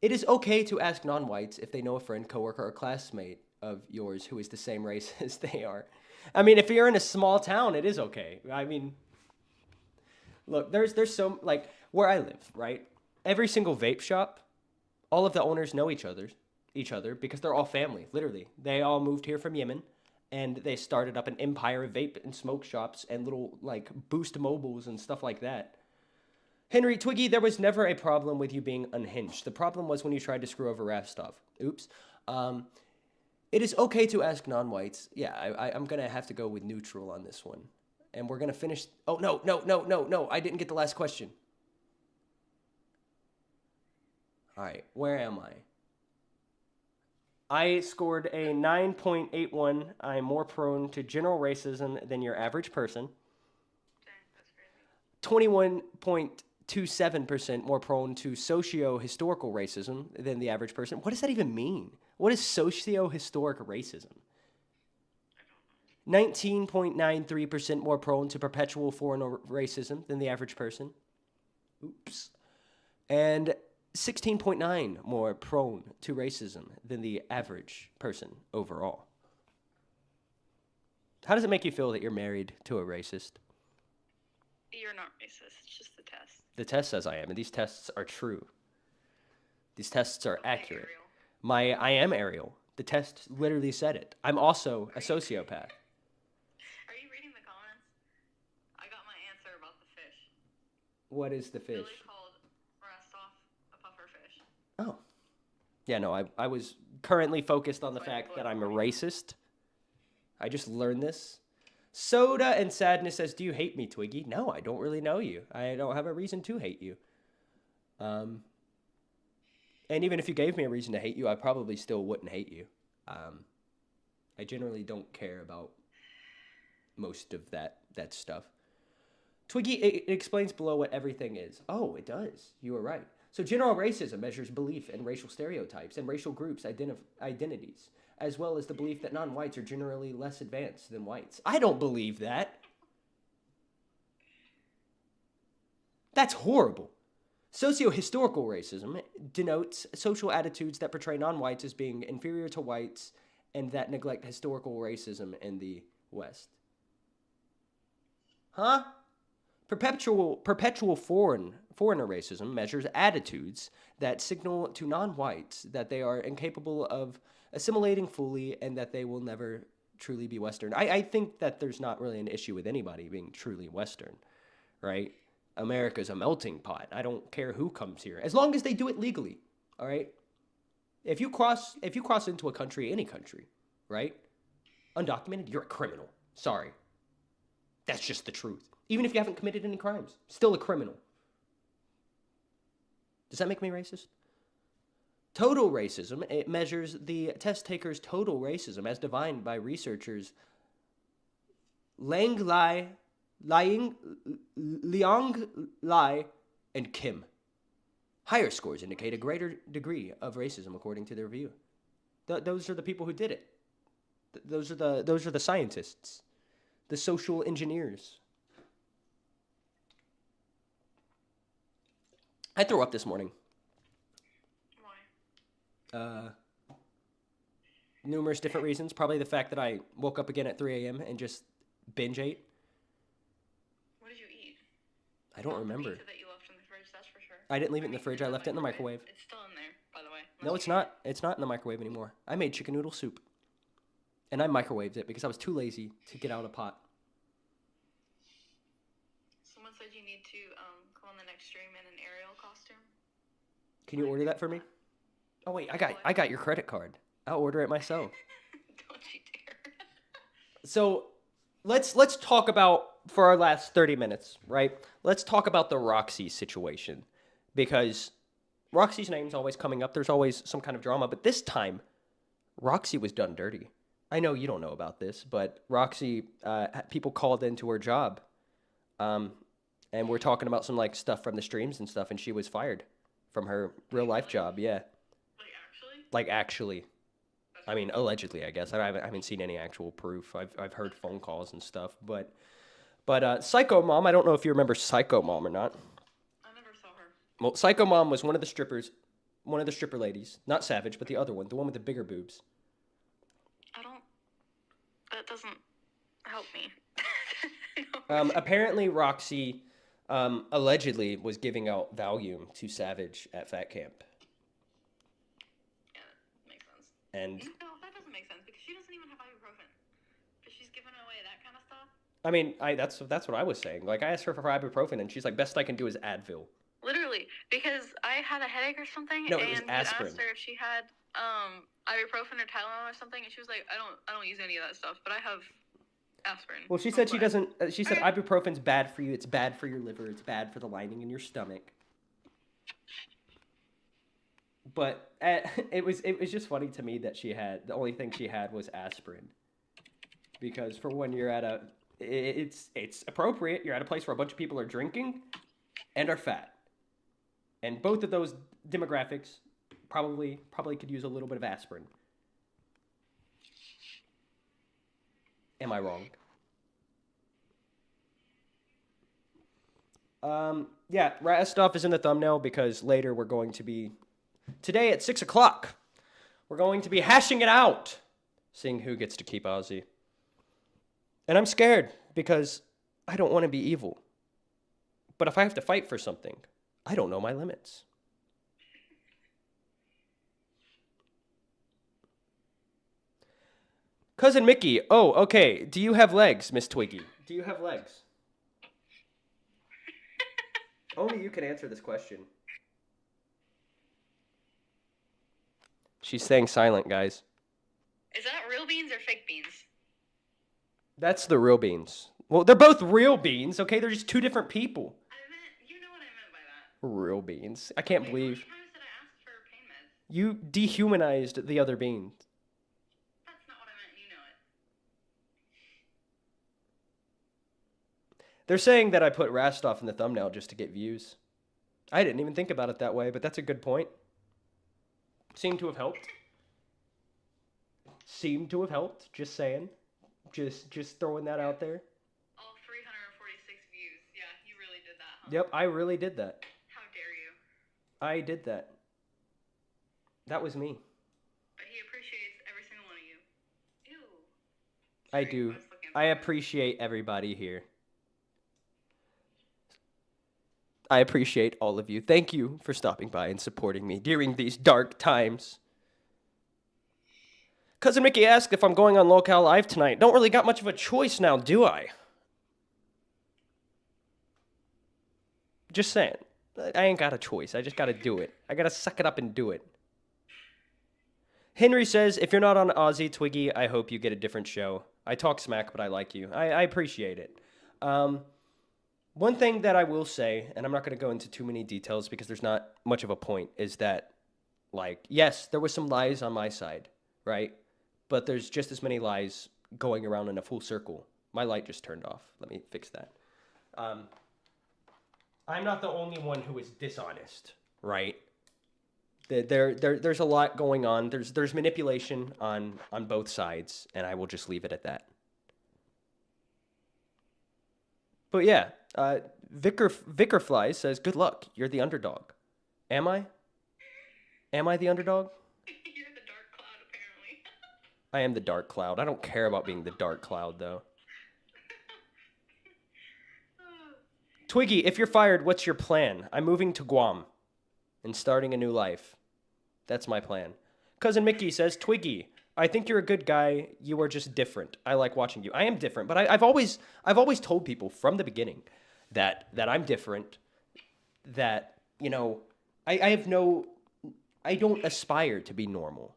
It is okay to ask non-whites if they know a friend, coworker, or classmate of yours who is the same race as they are. I mean, if you're in a small town, it is okay. I mean, look, there's so, like, where I live, right? Every single vape shop, all of the owners know each other because they're all family, literally. They all moved here from Yemen, and they started up an empire of vape and smoke shops and little, like, Boost Mobiles and stuff like that. Henry, Twiggy, there was never a problem with you being unhinged. The problem was when you tried to screw over Rastov. Oops. It is okay to ask non-whites. Yeah, I'm going to have to go with neutral on this one. And we're going to finish. Oh, no. I didn't get the last question. All right, where am I? I scored a 9.81. I'm more prone to general racism than your average person. 21.27% more prone to socio-historical racism than the average person. What does that even mean? What is socio-historic racism? 19.93% more prone to perpetual foreign racism than the average person. Oops. And 16.9 more prone to racism than the average person overall. How does it make you feel that you're married to a racist? You're not racist. It's just the test. The test says I am, and these tests are true. These tests are accurate. Ariel. I am Ariel. The test literally said it. I'm also a sociopath. Are you reading the comments? I got my answer about the fish. What is the fish? Billy called Rastov a puffer fish. Oh. Yeah, no, I was currently focused on the fact that I'm a racist. I just learned this. Soda and Sadness says, "Do you hate me, Twiggy?" No, I don't really know you. I don't have a reason to hate you. And even if you gave me a reason to hate you, I probably still wouldn't hate you. I generally don't care about most of that stuff. Twiggy, it explains below what everything is. Oh, it does. You were right. So general racism measures belief in racial stereotypes and racial groups' identities, as well as the belief that non-whites are generally less advanced than whites. I don't believe that. That's horrible. Socio-historical racism denotes social attitudes that portray non-whites as being inferior to whites and that neglect historical racism in the West. Huh? Perpetual foreigner racism measures attitudes that signal to non-whites that they are incapable of assimilating fully and that they will never truly be Western. I think that there's not really an issue with anybody being truly Western, right? America's a melting pot. I don't care who comes here, as long as they do it legally, all right? If you cross into a country, any country, right? Undocumented, you're a criminal. Sorry. That's just the truth. Even if you haven't committed any crimes, still a criminal. Does that make me racist? Total racism, it measures the test taker's total racism as defined by researchers Liang Lai, and Kim. Higher scores indicate a greater degree of racism according to their view. Those are the people who did it. Those are the scientists, the social engineers. I threw up this morning. Why? Numerous different reasons. Probably the fact that I woke up again at 3 a.m. and just binge ate. What did you eat? I don't remember. Pizza that you left in the fridge, that's for sure. I didn't leave it in the fridge. I left it in the microwave. It's still in there, by the way. No, it's not. It's not in the microwave anymore. I made chicken noodle soup. And I microwaved it because I was too lazy to get out a pot. Someone said you need to come on the next stream in an Ariel costume. Can you order that for me? Oh wait, I got your credit card. I'll order it myself. Don't you dare. So, let's talk about, for our last 30 minutes, right? Let's talk about the Roxy situation, because Roxy's name's always coming up. There's always some kind of drama, but this time Roxy was done dirty. I know you don't know about this, but Roxy, people called into her job, and we're talking about some like stuff from the streams and stuff, and she was fired from her real life job. Yeah. Like actually. I mean, allegedly, I guess. I haven't seen any actual proof. I've heard phone calls and stuff, but Psycho Mom, I don't know if you remember Psycho Mom or not. I never saw her. Well, Psycho Mom was one of the stripper ladies, not Savage, but the other one, the one with the bigger boobs. That doesn't help me. No. Apparently, Roxy allegedly was giving out Valium to Savage at Fat Camp. Yeah, that makes sense. And no, that doesn't make sense because she doesn't even have ibuprofen. But she's giving away that kind of stuff. I mean, that's what I was saying. Like, I asked her for ibuprofen, and she's like, "Best I can do is Advil." Literally, because I had a headache or something, no, and it was you aspirin. asked her if she had ibuprofen or Tylenol or something, and she was like, I don't use any of that stuff, but I have aspirin. Well, she said she doesn't. She said ibuprofen's bad for you. It's bad for your liver. It's bad for the lining in your stomach. But it was just funny to me that the only thing she had was aspirin, because for when you're at it's appropriate. You're at a place where a bunch of people are drinking and are fat, and both of those demographics probably could use a little bit of aspirin. Am I wrong? Yeah, Rastov is in the thumbnail because later we're going to be, today at 6 o'clock, we're going to be hashing it out, seeing who gets to keep Aussy. And I'm scared because I don't want to be evil. But if I have to fight for something, I don't know my limits. Cousin Mickey, oh, okay. Do you have legs, Miss Twiggy? Do you have legs? Only you can answer this question. She's staying silent, guys. Is that real beans or fake beans? That's the real beans. Well, they're both real beans, okay? They're just two different people. You know what I meant by that. Real beans. I can't believe. How many times did I ask for pain meds? You dehumanized the other beans. That's not what I meant, you know it. They're saying that I put Rastov in the thumbnail just to get views. I didn't even think about it that way, but that's a good point. Seemed to have helped. Just saying. Just throwing that out there. All 346 views. Yeah, you really did that, huh? Yep, I really did that. How dare you? I did that. That was me. But he appreciates every single one of you. I do. I appreciate everybody here. I appreciate all of you. Thank you for stopping by and supporting me during these dark times. Cousin Mickey asked if I'm going on Lolcow Live tonight. Don't really got much of a choice now, do I? Just saying. I ain't got a choice. I just gotta do it. I gotta suck it up and do it. Henry says, if you're not on Aussy, Twiggy, I hope you get a different show. I talk smack, but I like you. I appreciate it. One thing that I will say, and I'm not going to go into too many details because there's not much of a point, is that, like, yes, there was some lies on my side, right? But there's just as many lies going around in a full circle. My light just turned off. Let me fix that. I'm not the only one who is dishonest, right? There's a lot going on. There's manipulation on both sides, and I will just leave it at that. But yeah, Vickerfly says, good luck. You're the underdog. Am I? Am I the underdog? You're the dark cloud, apparently. I am the dark cloud. I don't care about being the dark cloud, though. Twiggy, if you're fired, what's your plan? I'm moving to Guam and starting a new life. That's my plan. Cousin Mickey says, Twiggy, I think you're a good guy. You are just different. I like watching you. I am different, but I've always told people from the beginning that I'm different. That, you know, I don't aspire to be normal.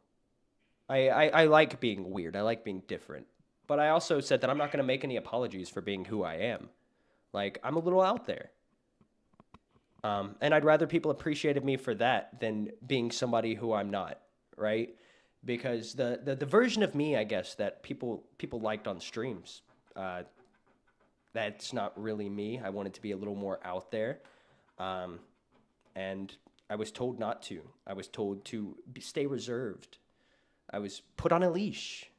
I like being weird. I like being different. But I also said that I'm not going to make any apologies for being who I am. Like, I'm a little out there. And I'd rather people appreciated me for that than being somebody who I'm not, right? Because the version of me, I guess, that people liked on streams, that's not really me. I wanted to be a little more out there. And I was told not to. I was told to stay reserved. I was put on a leash.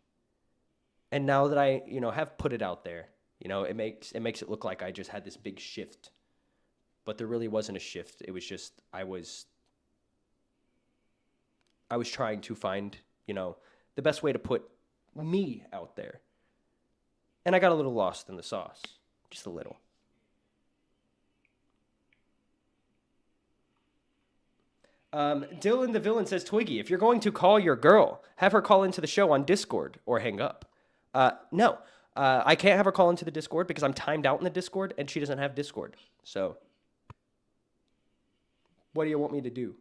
And now that I, have put it out there, it makes it look like I just had this big shift. But there really wasn't a shift. It was just I was trying to find, the best way to put me out there. And I got a little lost in the sauce. Just a little. Dylan the Villain says, Twiggy, if you're going to call your girl, have her call into the show on Discord or hang up. No. I can't have her call into the Discord because I'm timed out in the Discord and she doesn't have Discord. So, what do you want me to do?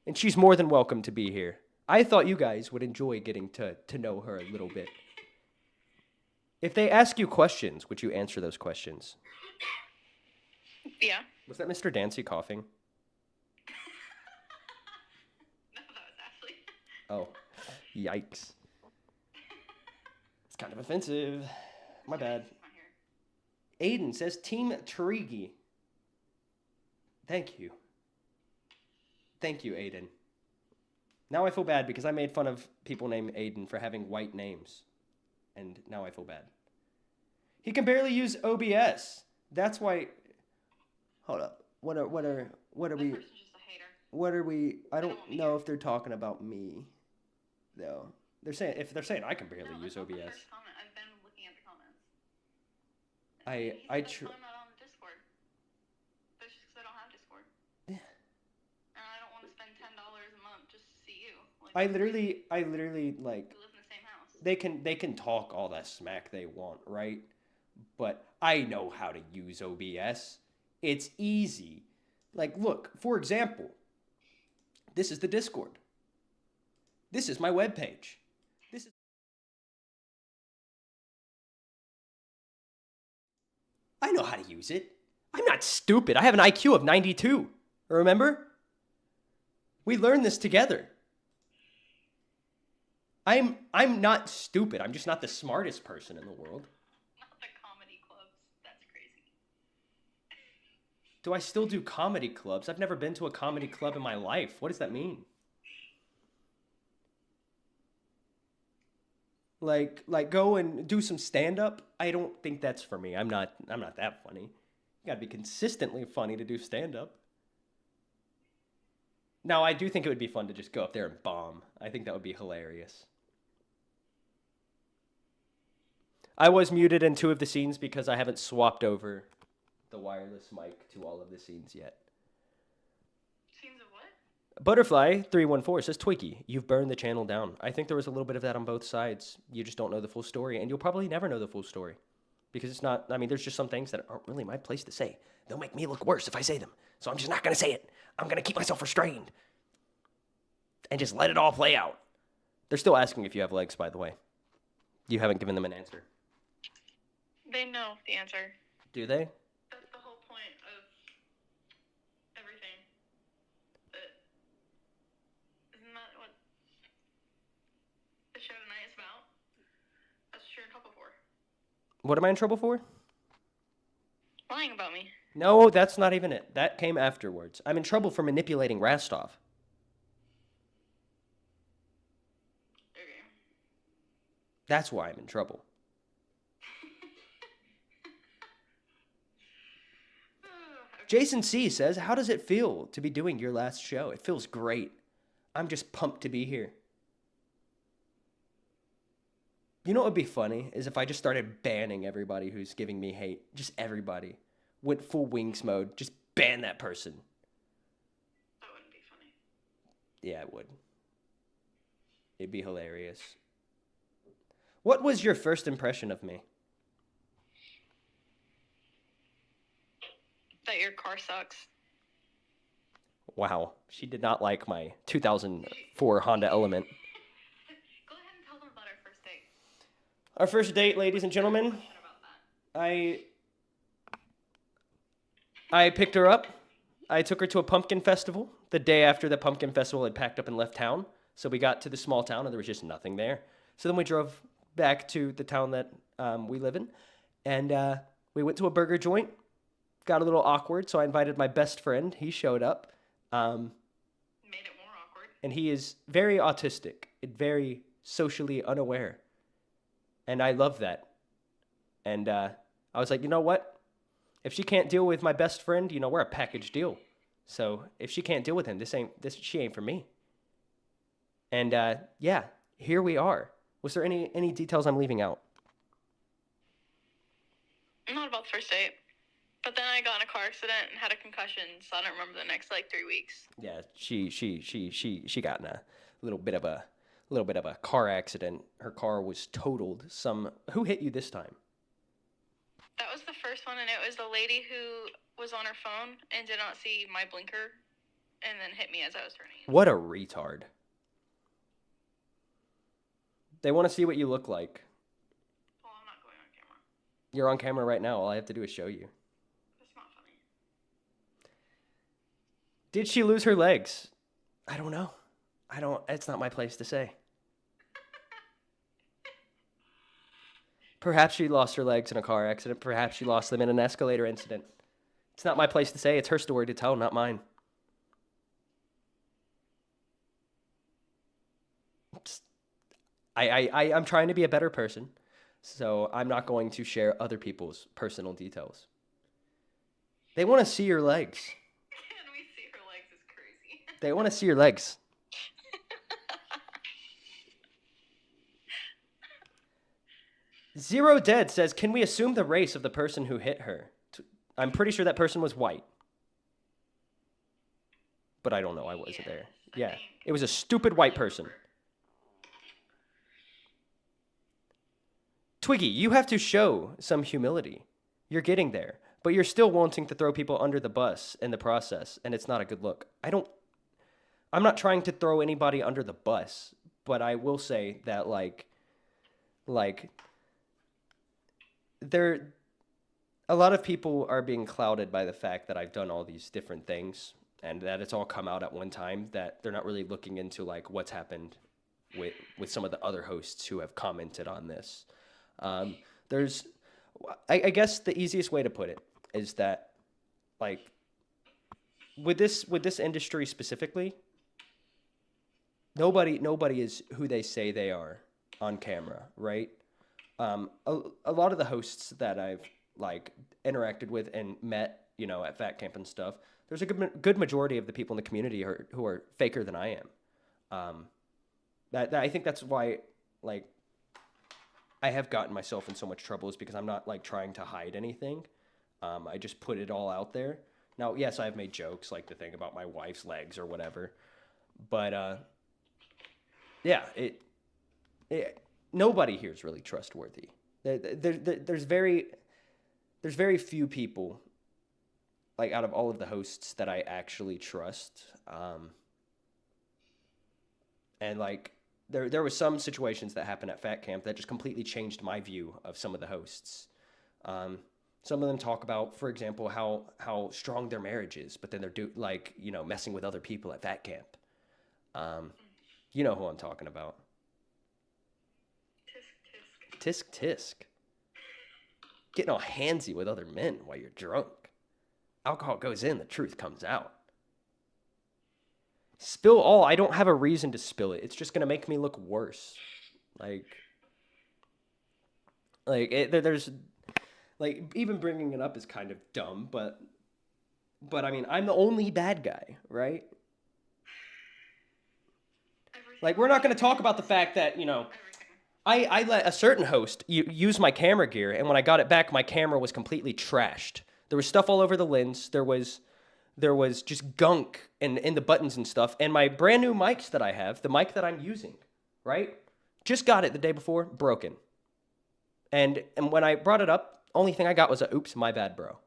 And she's more than welcome to be here. I thought you guys would enjoy getting to know her a little bit. If they ask you questions, would you answer those questions? Yeah. Was that Mr. Dancy coughing? No, that was Ashley. Oh, yikes. It's kind of offensive. My bad. Aiden says, Team Twiggy. Thank you. Thank you, Aiden. Now I feel bad because I made fun of people named Aiden for having white names. And now I feel bad. He can barely use OBS. That's why... Hold up. What are we... What are we... I don't know if they're talking about me, though. They're saying I can barely use OBS. I've been looking at the comments. I'm not on Discord. That's just because I don't have Discord. Yeah. And I don't want to spend $10 a month just to see you. I literally like. We live in the same house. They can talk all that smack they want, right? But I know how to use OBS. It's easy. Like, look, for example, this is the Discord. This is my webpage. I know how to use it. I'm not stupid. I have an IQ of 92. Remember? We learned this together. I'm not stupid. I'm just not the smartest person in the world. Not the comedy clubs. That's crazy. Do I still do comedy clubs? I've never been to a comedy club in my life. What does that mean? Like go and do some stand-up? I don't think that's for me. I'm not that funny. You gotta be consistently funny to do stand-up. Now, I do think it would be fun to just go up there and bomb. I think that would be hilarious. I was muted in 2 of the scenes because I haven't swapped over the wireless mic to all of the scenes yet. Scenes of what? Butterfly314 says, Twiggy, you've burned the channel down. I think there was a little bit of that on both sides. You just don't know the full story, and you'll probably never know the full story. Because it's not, I mean, there's just some things that aren't really my place to say. They'll make me look worse if I say them. So I'm just not going to say it. I'm going to keep myself restrained. And just let it all play out. They're still asking if you have legs, by the way. You haven't given them an answer. They know the answer. Do they? That's the whole point of everything. Isn't that what the show tonight is about? That's what you're in trouble for. What am I in trouble for? Lying about me. No, that's not even it. That came afterwards. I'm in trouble for manipulating Rastov. Okay. That's why I'm in trouble. Jason C. says, how does it feel to be doing your last show? It feels great. I'm just pumped to be here. You know what would be funny is if I just started banning everybody who's giving me hate. Just everybody. Went full wings mode. Just ban that person. That wouldn't be funny. Yeah, it would. It'd be hilarious. What was your first impression of me? That your car sucks. Wow. She did not like my 2004 Honda Element. Go ahead and tell them about our first date. Our first date, ladies and gentlemen. About that. I picked her up. I took her to a pumpkin festival. The day after the pumpkin festival had packed up and left town. So we got to the small town and there was just nothing there. So then we drove back to the town that we live in. And we went to a burger joint. Got a little awkward, so I invited my best friend. He showed up. Made it more awkward. And he is very autistic and very socially unaware. And I love that. And I was like, you know what? If she can't deal with my best friend, you know, we're a package deal. So if she can't deal with him, she ain't for me. And yeah, here we are. Was there any details I'm leaving out? Not about the first date. But then I got in a car accident and had a concussion, so I don't remember the next 3 weeks. Yeah, she got in a little bit of a car accident. Her car was totaled. Who hit you this time? That was the first one, and it was the lady who was on her phone and did not see my blinker, and then hit me as I was turning. What a retard. They want to see what you look like. Well, I'm not going on camera. You're on camera right now. All I have to do is show you. That's not funny. Did she lose her legs? I don't know. It's not my place to say. Perhaps she lost her legs in a car accident. Perhaps she lost them in an escalator incident. It's not my place to say. It's her story to tell, not mine. I'm trying to be a better person, so I'm not going to share other people's personal details. They want to see your legs. Can we see her legs is crazy. They want to see your legs. Zero Dead says, can we assume the race of the person who hit her? I'm pretty sure that person was white. But I don't know. I wasn't there. Yeah. It was a stupid white person. Twiggy, you have to show some humility. You're getting there. But you're still wanting to throw people under the bus in the process. And it's not a good look. I'm not trying to throw anybody under the bus. But I will say that, a lot of people are being clouded by the fact that I've done all these different things and that it's all come out at one time, that they're not really looking into what's happened with some of the other hosts who have commented on this. I guess the easiest way to put it is that with this industry specifically, nobody is who they say they are on camera, right? A lot of the hosts that I've interacted with and met, at Fat Camp and stuff, there's a good majority of the people in the community who are faker than I am. I think that's why, I have gotten myself in so much trouble is because I'm not like trying to hide anything. I just put it all out there. Now, yes, I've made jokes like the thing about my wife's legs or whatever, but yeah, nobody here is really trustworthy. There's very few people, like out of all of the hosts, that I actually trust. And like there was some situations that happened at Fat Camp that just completely changed my view of some of the hosts. Some of them talk about, for example, how strong their marriage is, but then they're messing with other people at Fat Camp. You know who I'm talking about. Tisk tisk. Tisk tisk. Getting all handsy with other men while you're drunk. Alcohol goes in, the truth comes out. Spill all. I don't have a reason to spill it. It's just gonna make me look worse. There's even bringing it up is kind of dumb, but I mean, I'm the only bad guy, right? Like, we're not gonna talk about the fact that Everything. I let a certain host use my camera gear, and when I got it back, my camera was completely trashed. There was stuff all over the lens. There was just gunk in the buttons and stuff. And my brand new mics that I have, the mic that I'm using, right? Just got it the day before, broken. And when I brought it up, only thing I got was a oops, my bad, bro.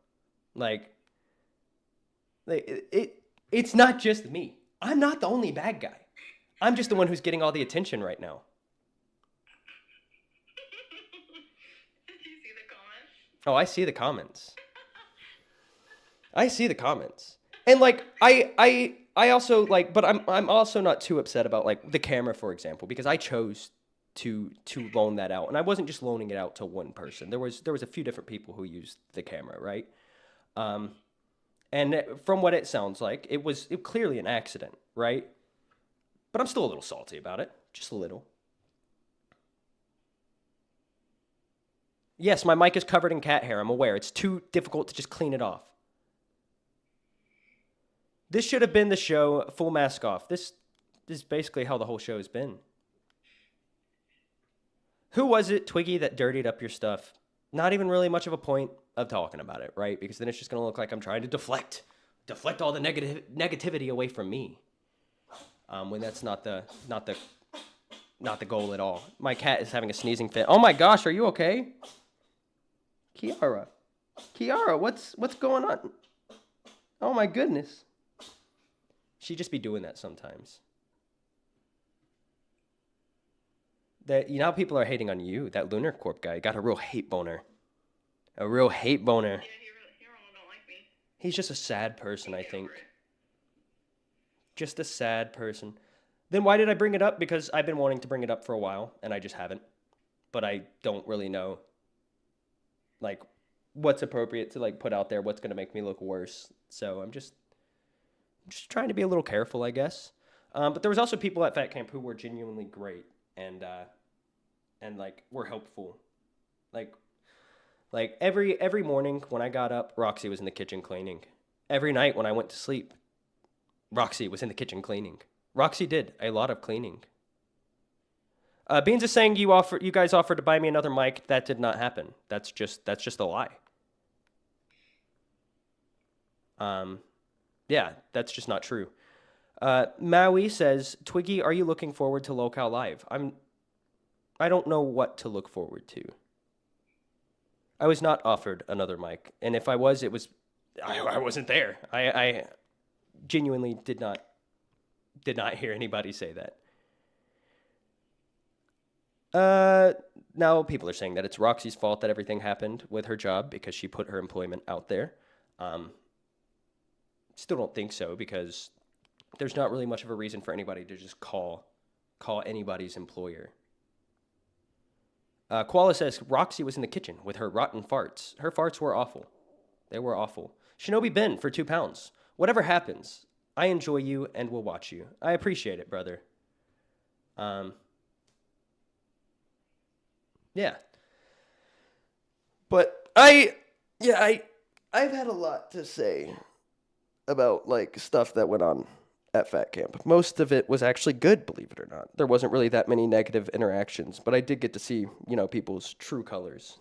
It's not just me. I'm not the only bad guy. I'm just the one who's getting all the attention right now. Did you see the comments? Oh, I see the comments. I see the comments. And like I also like, but I'm also not too upset about like the camera, for example, because I chose to loan that out, and I wasn't just loaning it out to one person. There was a few different people who used the camera, right? And from what it sounds like, it was clearly an accident, right? But I'm still a little salty about it, just a little. Yes, my mic is covered in cat hair. I'm aware. It's too difficult to just clean it off. This should have been the show, full mask off. This is basically how the whole show has been. Who was it, Twiggy, that dirtied up your stuff? Not even really much of a point of talking about it, right? Because then it's just going to look like I'm trying to deflect all the negativity away from me. When that's not the goal at all. My cat is having a sneezing fit. Oh my gosh, are you okay? Kiara, what's going on? Oh my goodness. She just be doing that sometimes. How people are hating on you. That Lunar Corp guy got a real hate boner. A real hate boner. Yeah, he really don't like me. He's just a sad person, I think. Just a sad person. Then why did I bring it up? Because I've been wanting to bring it up for a while, and I just haven't. But I don't really know, like, what's appropriate to, like, put out there, what's going to make me look worse. So I'm just trying to be a little careful, I guess. But there was also people at Fat Camp who were genuinely great and like, were helpful. Like every morning when I got up, Roxy was in the kitchen cleaning. Every night when I went to sleep, Roxy was in the kitchen cleaning. Roxy did a lot of cleaning. Beans is saying you guys offered to buy me another mic. That did not happen. That's just a lie. Yeah, that's just not true. Maui says, Twiggy, are you looking forward to Lolcow Live? I don't know what to look forward to. I was not offered another mic, and if I was, I wasn't there. I genuinely did not hear anybody say that. Now people are saying that it's Roxy's fault that everything happened with her job because she put her employment out there. Still don't think so, because there's not really much of a reason for anybody to just call anybody's employer. Koala says Roxy was in the kitchen with her rotten farts. Her farts were awful. They were awful. Shinobi Ben for £2. Whatever happens, I enjoy you and will watch you. I appreciate it, brother. Yeah. But I've had a lot to say about, like, stuff that went on at Fat Camp. Most of it was actually good, believe it or not. There wasn't really that many negative interactions, but I did get to see, people's true colors.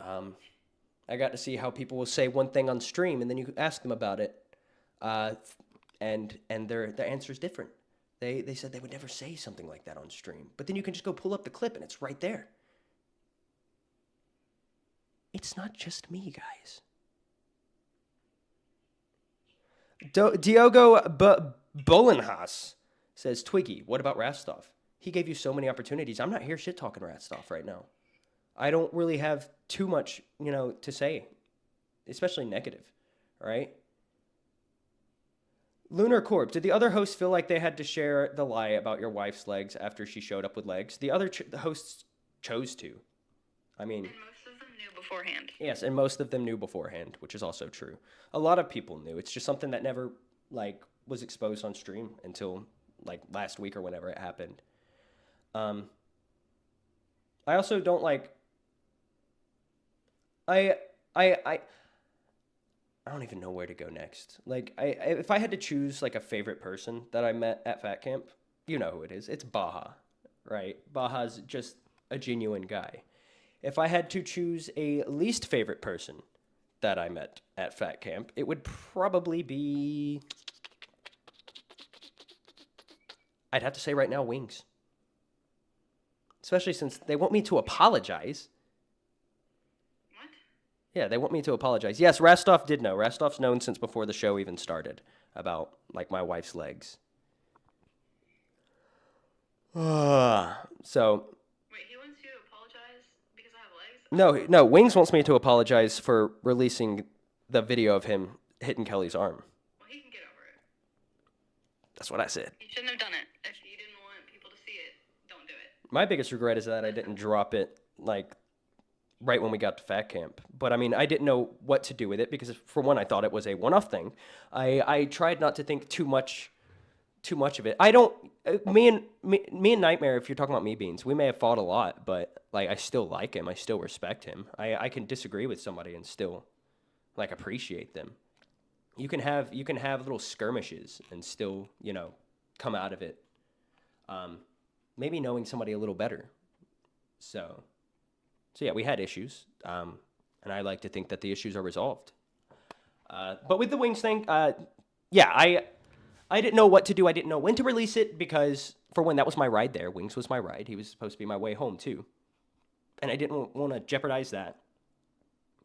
I got to see how people will say one thing on stream, and then you ask them about it, and their answer is different. They said they would never say something like that on stream, but then you can just go pull up the clip, and it's right there. It's not just me, guys. Diogo Bolenhaus says, Twiggy, what about Rastov? He gave you so many opportunities. I'm not here shit-talking Rastov right now. I don't really have too much, to say, especially negative, right? Lunar Corp, did the other hosts feel like they had to share the lie about your wife's legs after she showed up with legs? The other the hosts chose to. I mean... And most of them knew beforehand. Yes, and most of them knew beforehand, which is also true. A lot of people knew. It's just something that never, was exposed on stream until, last week or whenever it happened. I also don't, I don't even know where to go next. If I had to choose, a favorite person that I met at Fat Camp, you know who it is. It's Baja, right? Baja's just a genuine guy. If I had to choose a least favorite person that I met at Fat Camp, it would probably be... I'd have to say right now, Wings. Especially since they want me to apologize. What? Yeah, they want me to apologize. Yes, Rastov did know. Rastov's known since before the show even started about, my wife's legs. So... Wait, he wants you to apologize because I have legs? No, Wings wants me to apologize for releasing the video of him hitting Kelly's arm. Well, he can get over it. That's what I said. You shouldn't have done it. If you didn't want people to see it, don't do it. My biggest regret is that I didn't drop it, right when we got to Fat Camp. But, I didn't know what to do with it because, for one, I thought it was a one-off thing. I tried not to think too much of it. I don't... Me and Nightmare, if you're talking about me beans, we may have fought a lot, but, I still like him. I still respect him. I can disagree with somebody and still, appreciate them. You can have little skirmishes and still, come out of it. Maybe knowing somebody a little better. So yeah, we had issues, and I like to think that the issues are resolved. But with the Wings thing, yeah, I didn't know what to do. I didn't know when to release it because, for one, that was my ride there. Wings was my ride. He was supposed to be my way home, too. And I didn't want to jeopardize that.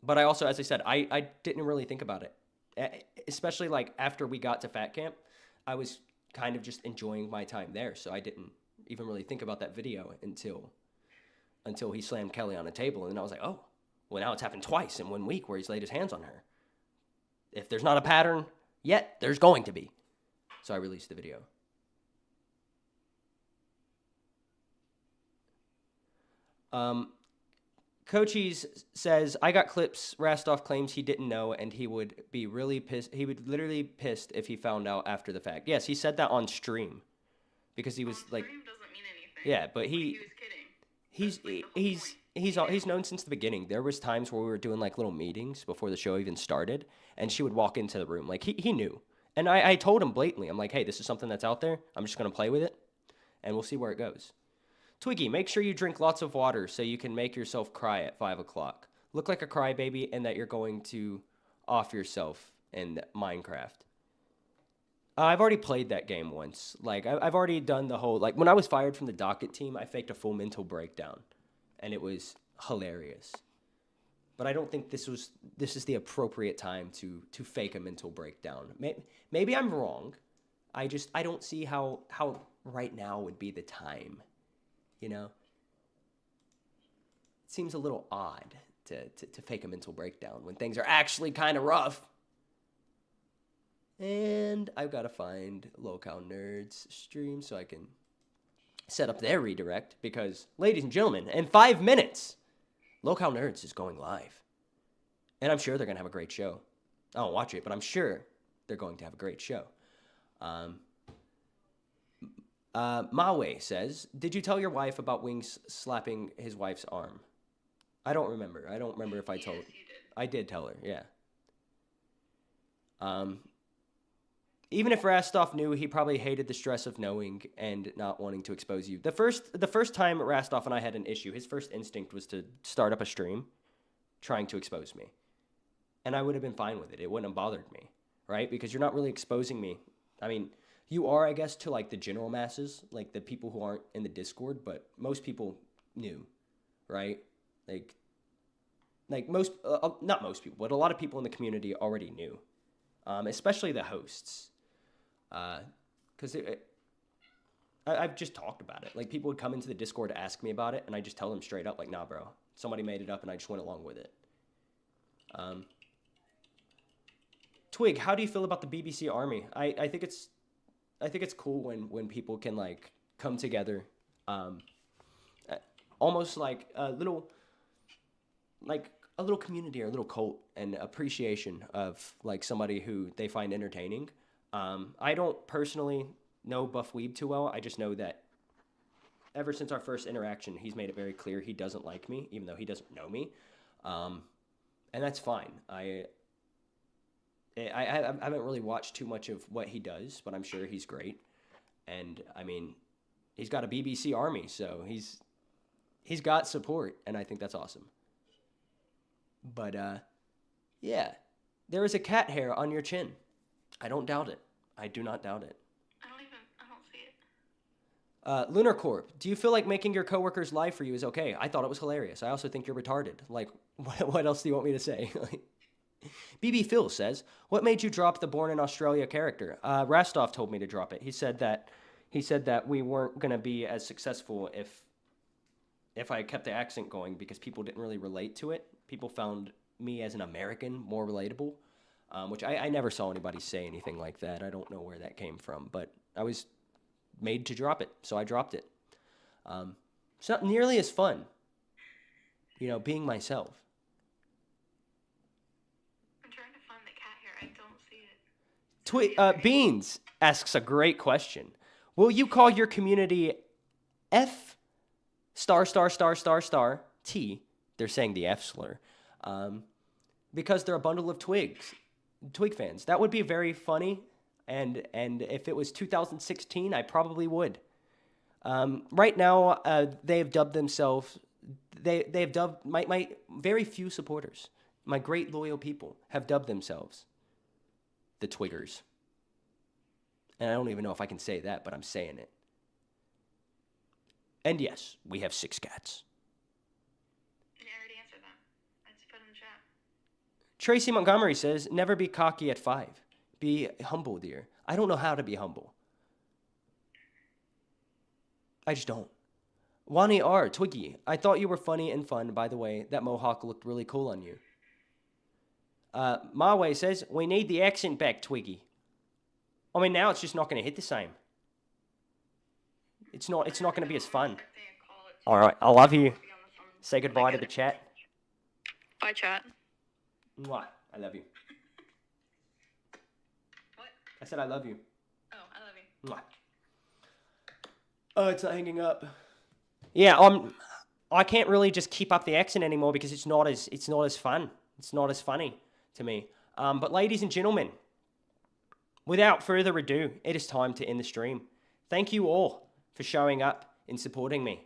But I also, as I said, I didn't really think about it. Especially, after we got to Fat Camp, I was kind of just enjoying my time there. So I didn't even really think about that video until he slammed Kelly on a table. And then I was like, oh, well, now it's happened twice in 1 week where he's laid his hands on her. If there's not a pattern yet, there's going to be. So I released the video. Cochise says, I got clips. Rastov claims he didn't know, and he would be really pissed. He would literally pissed if he found out after the fact. Yes, he said that on stream. Because he was on stream doesn't mean anything. Yeah, but he was kidding. He's known since the beginning. There was times where we were doing little meetings before the show even started, and she would walk into the room. He knew. And I told him blatantly, I'm like, hey, this is something that's out there. I'm just going to play with it, and we'll see where it goes. Twiggy, make sure you drink lots of water so you can make yourself cry at 5 o'clock. Look like a crybaby and that you're going to off yourself in Minecraft. I've already played that game once. I've already done the whole... when I was fired from the docket team, I faked a full mental breakdown, and it was hilarious. But I don't think this is the appropriate time to fake a mental breakdown. Maybe I'm wrong. I don't see how right now would be the time. It seems a little odd to fake a mental breakdown when things are actually kind of rough. And I've got to find Lolcow Nerds stream so I can set up their redirect because, ladies and gentlemen, in 5 minutes, Lolcow Nerds is going live. And I'm sure they're going to have a great show. I don't watch it, but I'm sure they're going to have a great show. Mawe says, did you tell your wife about Wings slapping his wife's arm? I don't remember. I don't remember if I told. Yes, you did. I did tell her, yeah. even if Rastov knew, he probably hated the stress of knowing and not wanting to expose you. The first time Rastov and I had an issue, his first instinct was to start up a stream trying to expose me. And I would have been fine with it. It wouldn't have bothered me, right? Because you're not really exposing me. I mean, you are, I guess, to like the general masses, like the people who aren't in the Discord, but most people knew, right? Like most, not most people, but a lot of people in the community already knew, especially the hosts. Because I've just talked about it. Like, people would come into the Discord to ask me about it, and I just tell them straight up, like, nah, bro, somebody made it up, and I just went along with it. Twig, how do you feel about the BBC Army? I think it's cool when people can, like, come together, almost like a little community or a little cult and appreciation of, like, somebody who they find entertaining. I don't personally know Buff Weeb too well. I just know that ever since our first interaction, he's made it very clear he doesn't like me, even though he doesn't know me. And that's fine. I haven't really watched too much of what he does, but I'm sure he's great. And, I mean, he's got a BBC Army, so he's got support, and I think that's awesome. But, yeah, there is a cat hair on your chin. I don't doubt it. I do not doubt it. I don't see it. Lunar Corp, do you feel like making your coworkers lie for you is okay? I thought it was hilarious. I also think you're retarded. Like, what else do you want me to say? BB Phil says, what made you drop the Born in Australia character? Rastov told me to drop it. He said that we weren't going to be as successful if I kept the accent going because people didn't really relate to it. People found me as an American more relatable. Which I never saw anybody say anything like that. I don't know where that came from, but I was made to drop it, so I dropped it. It's not nearly as fun, being myself. I'm trying to find the cat hair. I don't see it. Beans asks a great question. Will you call your community F ***** T? They're saying the F slur. Because they're a bundle of twigs. Twig fans. That would be very funny, and if it was 2016, I probably would. Right now, they have dubbed themselves. They have dubbed my very few supporters, my great loyal people, have dubbed themselves the Twiggers. And I don't even know if I can say that, but I'm saying it. And yes, we have 6 cats. I already answered that. I just put it in the chat. Tracy Montgomery says, never be cocky at 5. Be humble, dear. I don't know how to be humble. I just don't. Wani R. Twiggy, I thought you were funny and fun. By the way, that mohawk looked really cool on you. Mawe says, we need the accent back, Twiggy. I mean, now it's just not going to hit the same. It's not going to be as fun. All right, I love you. Say goodbye to the chat. Bye, chat. Mwah. I love you. What? I said I love you. Oh, I love you. Mwah. Oh, it's not hanging up. Yeah, I can't really just keep up the accent anymore because it's not as fun. It's not as funny to me. But ladies and gentlemen, without further ado, it is time to end the stream. Thank you all for showing up and supporting me.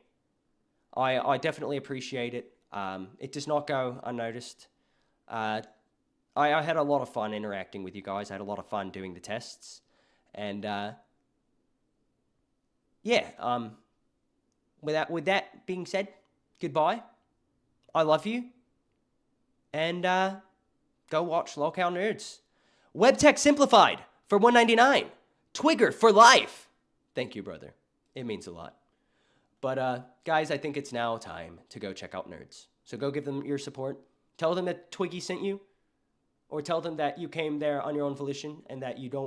I definitely appreciate it. It does not go unnoticed. I had a lot of fun interacting with you guys. I had a lot of fun doing the tests. And, yeah, with that being said, goodbye. I love you. And, go watch Lolcow Nerds. WebTech Simplified for $1.99. Twigger for life. Thank you, brother. It means a lot. But, guys, I think it's now time to go check out Nerds. So go give them your support. Tell them that Twiggy sent you. Or tell them that you came there on your own volition and that you don't